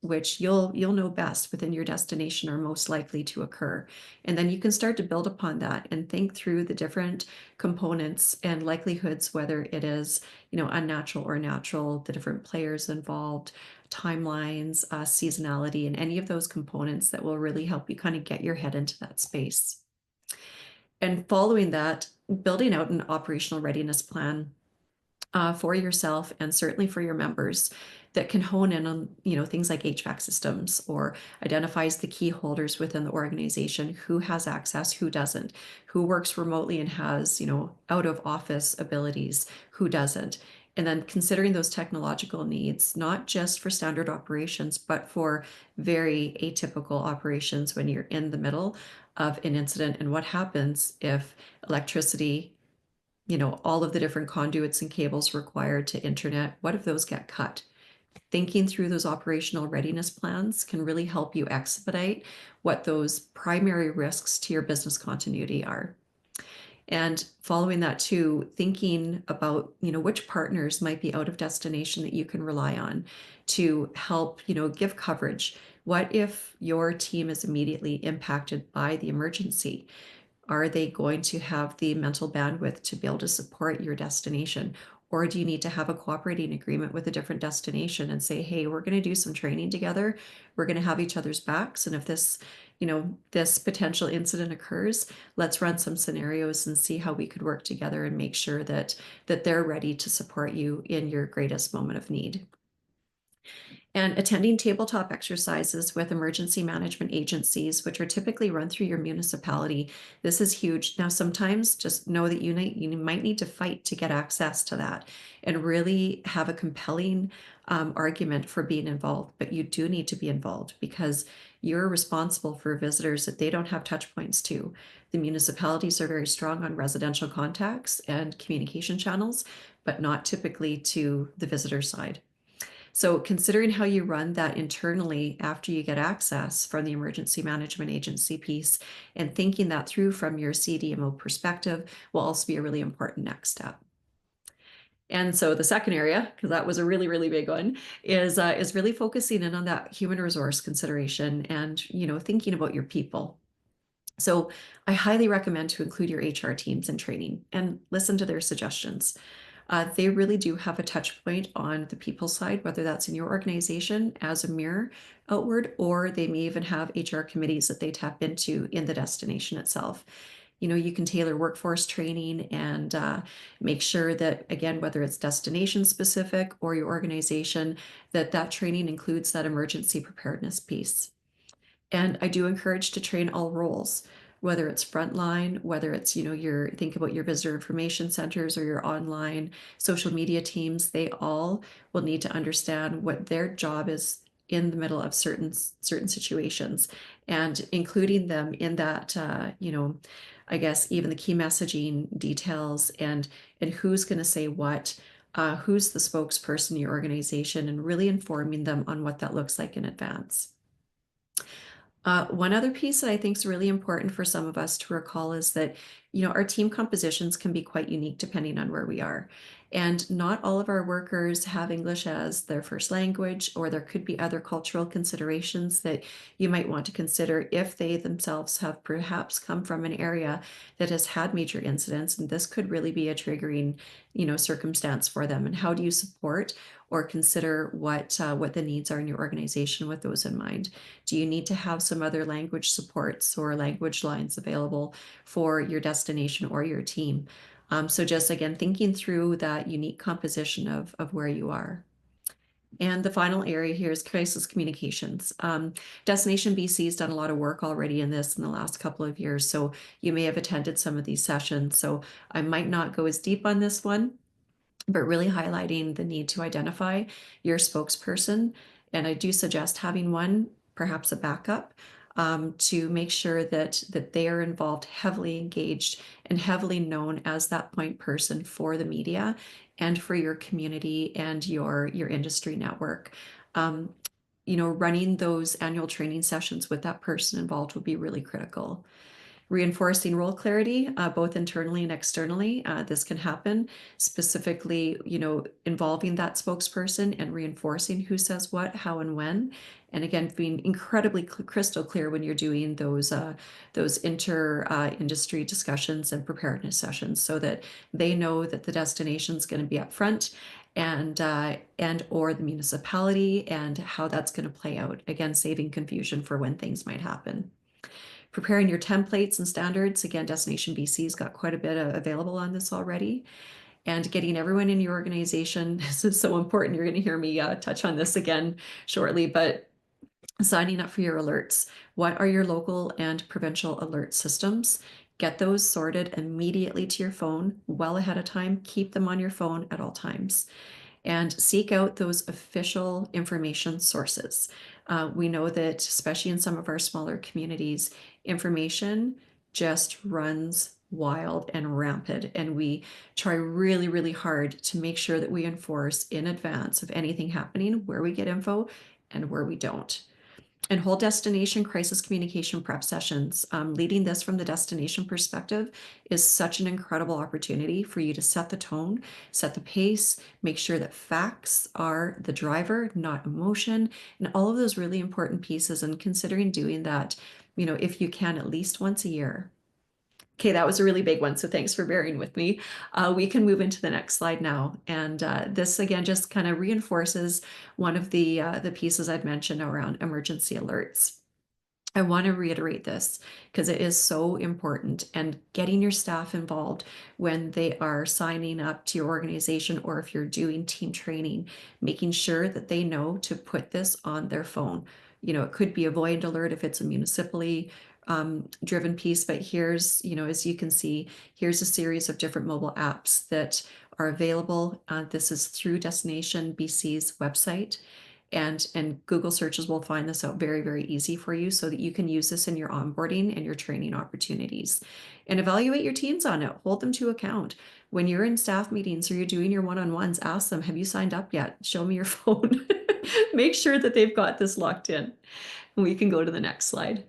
which you'll know best within your destination are most likely to occur. And then you can start to build upon that and think through the different components and likelihoods, whether it is, unnatural or natural, the different players involved, timelines, seasonality, and any of those components that will really help you kind of get your head into that space. And following that, building out an operational readiness plan for yourself and certainly for your members that can hone in on things like HVAC systems, or identifies the key holders within the organization, who has access, who doesn't, who works remotely and has out of office abilities, who doesn't. And then considering those technological needs, not just for standard operations, but for very atypical operations when you're in the middle of an incident. And what happens if electricity, all of the different conduits and cables required to internet, what if those get cut? Thinking through those operational readiness plans can really help you expedite what those primary risks to your business continuity are. And following that too, thinking about, which partners might be out of destination that you can rely on to help, give coverage. What if your team is immediately impacted by the emergency? Are they going to have the mental bandwidth to be able to support your destination? Or do you need to have a cooperating agreement with a different destination and say, hey, we're going to do some training together. We're going to have each other's backs. And if this, this potential incident occurs, let's run some scenarios and see how we could work together and make sure that they're ready to support you in your greatest moment of need. And attending tabletop exercises with emergency management agencies, which are typically run through your municipality. This is huge. Now, sometimes just know that you might need to fight to get access to that and really have a compelling argument for being involved. But you do need to be involved, because you're responsible for visitors that they don't have touch points to. The municipalities are very strong on residential contacts and communication channels, but not typically to the visitor side. So considering how you run that internally after you get access from the emergency management agency piece, and thinking that through from your CDMO perspective, will also be a really important next step. And so the second area, because that was a really, really big one, is really focusing in on that human resource consideration and, thinking about your people. So I highly recommend to include your HR teams in training and listen to their suggestions. They really do have a touch point on the people side, whether that's in your organization as a mirror outward, or they may even have HR committees that they tap into in the destination itself. You can tailor workforce training and make sure that, again, whether it's destination specific or your organization, that training includes that emergency preparedness piece. And I do encourage to train all roles, whether it's frontline, whether it's, think about your visitor information centers or your online social media teams. They all will need to understand what their job is in the middle of certain situations, and including them in that, I guess even the key messaging details and who's going to say what, who's the spokesperson in your organization, and really informing them on what that looks like in advance. One other piece that I think is really important for some of us to recall is that, our team compositions can be quite unique depending on where we are. And not all of our workers have English as their first language, or there could be other cultural considerations that you might want to consider if they themselves have perhaps come from an area that has had major incidents. And this could really be a triggering, circumstance for them. And how do you support or consider what the needs are in your organization with those in mind. Do you need to have some other language supports or language lines available for your destination or your team? So just again, thinking through that unique composition of where you are. And the final area here is crisis communications. Destination BC has done a lot of work already in this in the last couple of years, so you may have attended some of these sessions. So I might not go as deep on this one, but really highlighting the need to identify your spokesperson. And I do suggest having one, perhaps a backup, to make sure that they are involved, heavily engaged, and heavily known as that point person for the media and for your community and your industry network. Running those annual training sessions with that person involved would be really critical. Reinforcing role clarity, both internally and externally. This can happen specifically, involving that spokesperson and reinforcing who says what, how, and when. And again, being incredibly crystal clear when you're doing those inter-industry discussions and preparedness sessions, so that they know that the destination is going to be up front, and or the municipality, and how that's going to play out. Again, saving confusion for when things might happen. Preparing your templates and standards. Again, Destination BC's got quite a bit available on this already. And getting everyone in your organization, this is so important. You're going to hear me touch on this again shortly, but signing up for your alerts. What are your local and provincial alert systems? Get those sorted immediately to your phone well ahead of time. Keep them on your phone at all times. And seek out those official information sources. We know that, especially in some of our smaller communities, information just runs wild and rampant, and we try really, really hard to make sure that we enforce in advance of anything happening where we get info and where we don't. And whole destination crisis communication prep sessions. Leading this from the destination perspective is such an incredible opportunity for you to set the tone, set the pace, make sure that facts are the driver, not emotion, and all of those really important pieces. And considering doing that, if you can, at least once a year. Okay, that was a really big one, so thanks for bearing with me. We can move into the next slide now. And this, again, just kind of reinforces one of the pieces I'd mentioned around emergency alerts. I want to reiterate this because it is so important, and getting your staff involved when they are signing up to your organization, or if you're doing team training, making sure that they know to put this on their phone. It could be a void alert if it's a municipally driven piece, but here's, as you can see, here's a series of different mobile apps that are available. This is through Destination BC's website, and Google searches will find this out very, very easy for you, so that you can use this in your onboarding and your training opportunities. And evaluate your teams on it. Hold them to account. When you're in staff meetings or you're doing your one-on-ones, ask them, have you signed up yet? Show me your phone. Make sure that they've got this locked in. We can go to the next slide.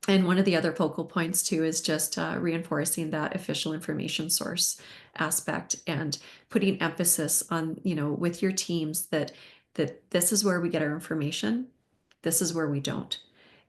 And one of the other focal points too is just reinforcing that official information source aspect, and putting emphasis on, with your teams, that this is where we get our information, this is where we don't.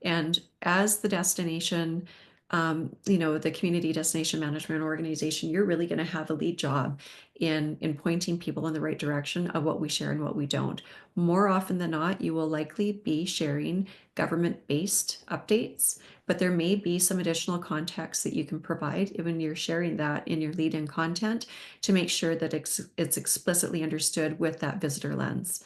And as the destination, the community destination management organization, you're really going to have a lead job in pointing people in the right direction of what we share and what we don't. More often than not, you will likely be sharing government-based updates, but there may be some additional context that you can provide when you're sharing that in your lead-in content, to make sure that it's explicitly understood with that visitor lens.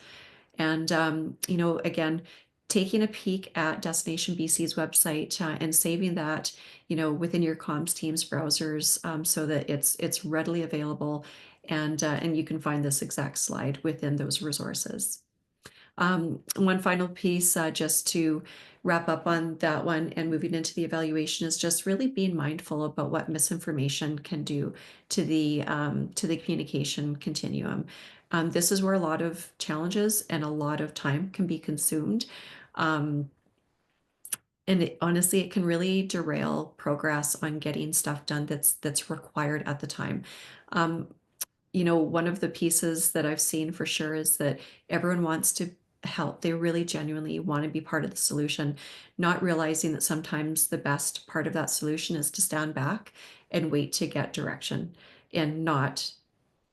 And, again, taking a peek at Destination BC's website and saving that, within your comms teams browsers, so that it's readily available, and you can find this exact slide within those resources. One final piece, just to wrap up on that one and moving into the evaluation, is just really being mindful about what misinformation can do to the communication continuum. This is where a lot of challenges and a lot of time can be consumed. And honestly, it can really derail progress on getting stuff done that's required at the time. One of the pieces that I've seen for sure is that everyone wants to help. They really genuinely want to be part of the solution, not realizing that sometimes the best part of that solution is to stand back and wait to get direction, and not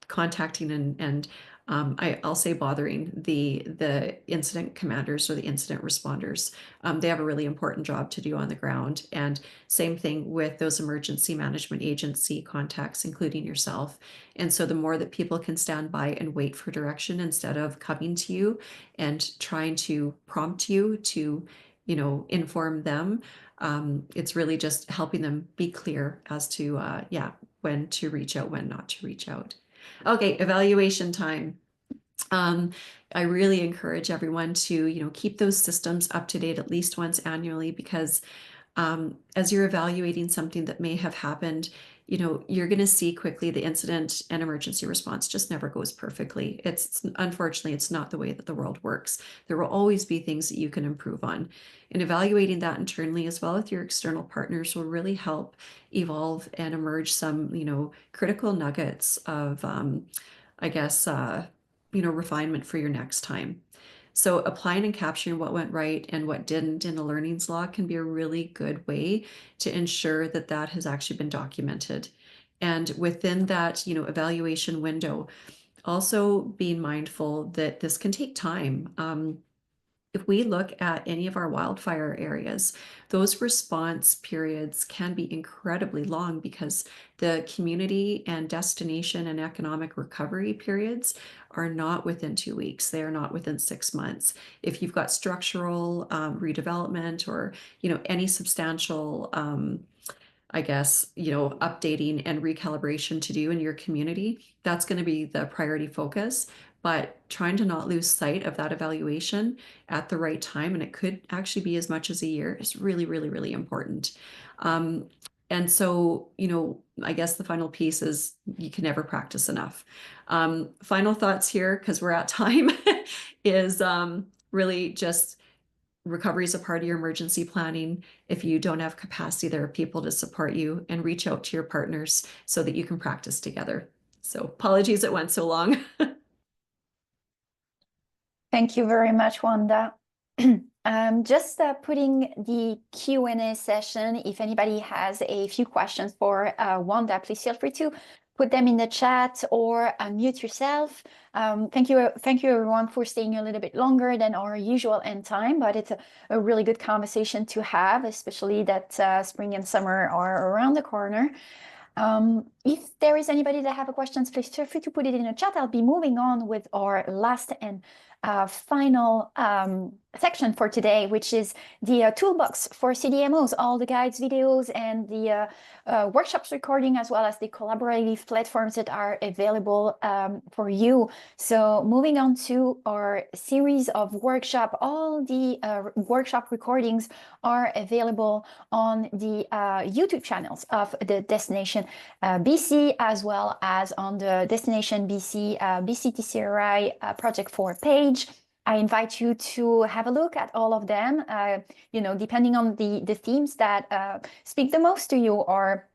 contacting and I'll say bothering the incident commanders or the incident responders. They have a really important job to do on the ground. And same thing with those emergency management agency contacts, including yourself. And so the more that people can stand by and wait for direction instead of coming to you and trying to prompt you to, inform them, it's really just helping them be clear as to, when to reach out, when not to reach out. Okay, evaluation time. I really encourage everyone to, keep those systems up to date at least once annually, because as you're evaluating something that may have happened, you're going to see quickly the incident and emergency response just never goes perfectly. Unfortunately, it's not the way that the world works. There will always be things that you can improve on. And evaluating that internally as well with your external partners will really help evolve and emerge some, critical nuggets of, refinement for your next time. So applying and capturing what went right and what didn't in the learnings log can be a really good way to ensure that that has actually been documented. And within that, evaluation window, also being mindful that this can take time. If we look at any of our wildfire areas, those response periods can be incredibly long because the community and destination and economic recovery periods are not within 2 weeks. They are not within 6 months. If you've got structural redevelopment or, any substantial updating and recalibration to do in your community, that's going to be the priority focus. But trying to not lose sight of that evaluation at the right time, and it could actually be as much as a year, is really, really, really important. And so, I guess the final piece is you can never practice enough. Final thoughts here, because we're at time, is really just recovery is a part of your emergency planning. If you don't have capacity, there are people to support you, and reach out to your partners so that you can practice together. So apologies it went so long. Thank you very much, Wanda. Just putting the Q&A session. If anybody has a few questions for Wanda, please feel free to put them in the chat or unmute yourself. Thank you everyone for staying a little bit longer than our usual end time, but it's a really good conversation to have, especially that spring and summer are around the corner. If there is anybody that have a questions, please feel free to put it in the chat. I'll be moving on with our last and final section for today, which is the toolbox for CDMOs, all the guides, videos, and the workshops recording, as well as the collaborative platforms that are available for you. So moving on to our series of workshop, all the workshop recordings are available on the YouTube channels of the Destination BC, as well as on the Destination BC BCTCRI Project 4 page. I invite you to have a look at all of them, depending on the themes that speak the most to you, or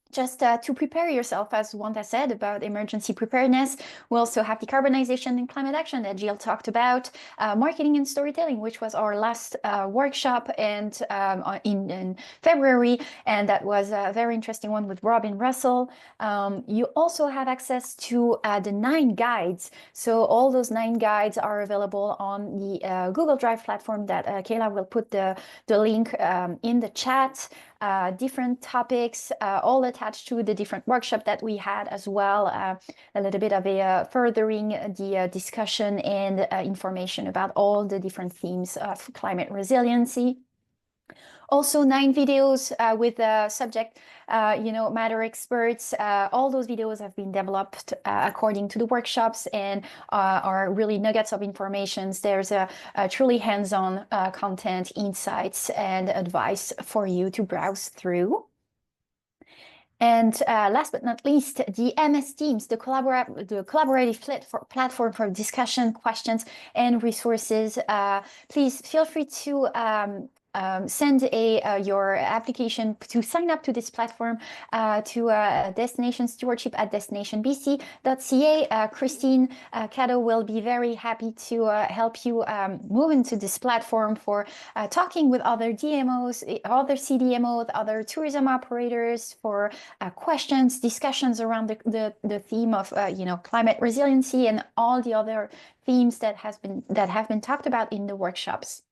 just to prepare yourself, as Wanda said, about emergency preparedness. We also have decarbonization and climate action that Jill talked about, marketing and storytelling, which was our last workshop and in February, and that was a very interesting one with Robin Russell. You also have access to the 9 guides. So all those 9 guides are available on the Google Drive platform that Kayla will put the link in the chat. Different topics, all attached to the different workshop that we had as well. A little bit of a furthering the discussion and information about all the different themes of climate resiliency. Also 9 videos with subject matter experts. All those videos have been developed according to the workshops and are really nuggets of information. There's a truly hands-on content, insights, and advice for you to browse through. And last but not least, the MS Teams, the collaborative platform for discussion, questions, and resources. Please feel free to send your application to sign up to this platform to destination stewardship at destinationbc.ca. Christine Caddo will be very happy to help you move into this platform for talking with other DMOs, other CDMOs, other tourism operators for questions, discussions around the theme of climate resiliency and all the other themes that have been talked about in the workshops.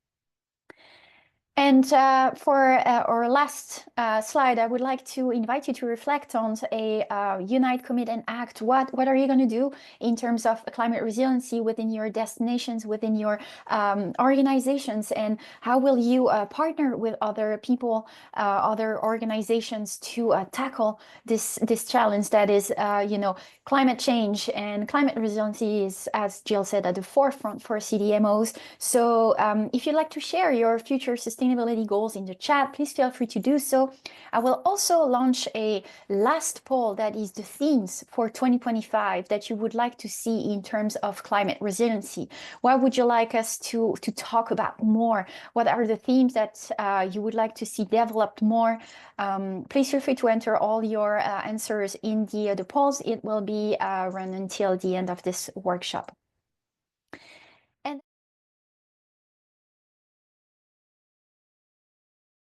And for our last slide, I would like to invite you to reflect on a Unite, Commit, and Act. What are you going to do in terms of climate resiliency within your destinations, within your organizations, and how will you partner with other people, other organizations to tackle this challenge that is, climate change and climate resiliency is, as Jill said, at the forefront for CDMOs. So if you'd like to share your future sustainability goals in the chat, please feel free to do so. I will also launch a last poll that is the themes for 2025 that you would like to see in terms of climate resiliency. What would you like us to talk about more? What are the themes that you would like to see developed more? Please feel free to enter all your answers in the polls. It will be run until the end of this workshop.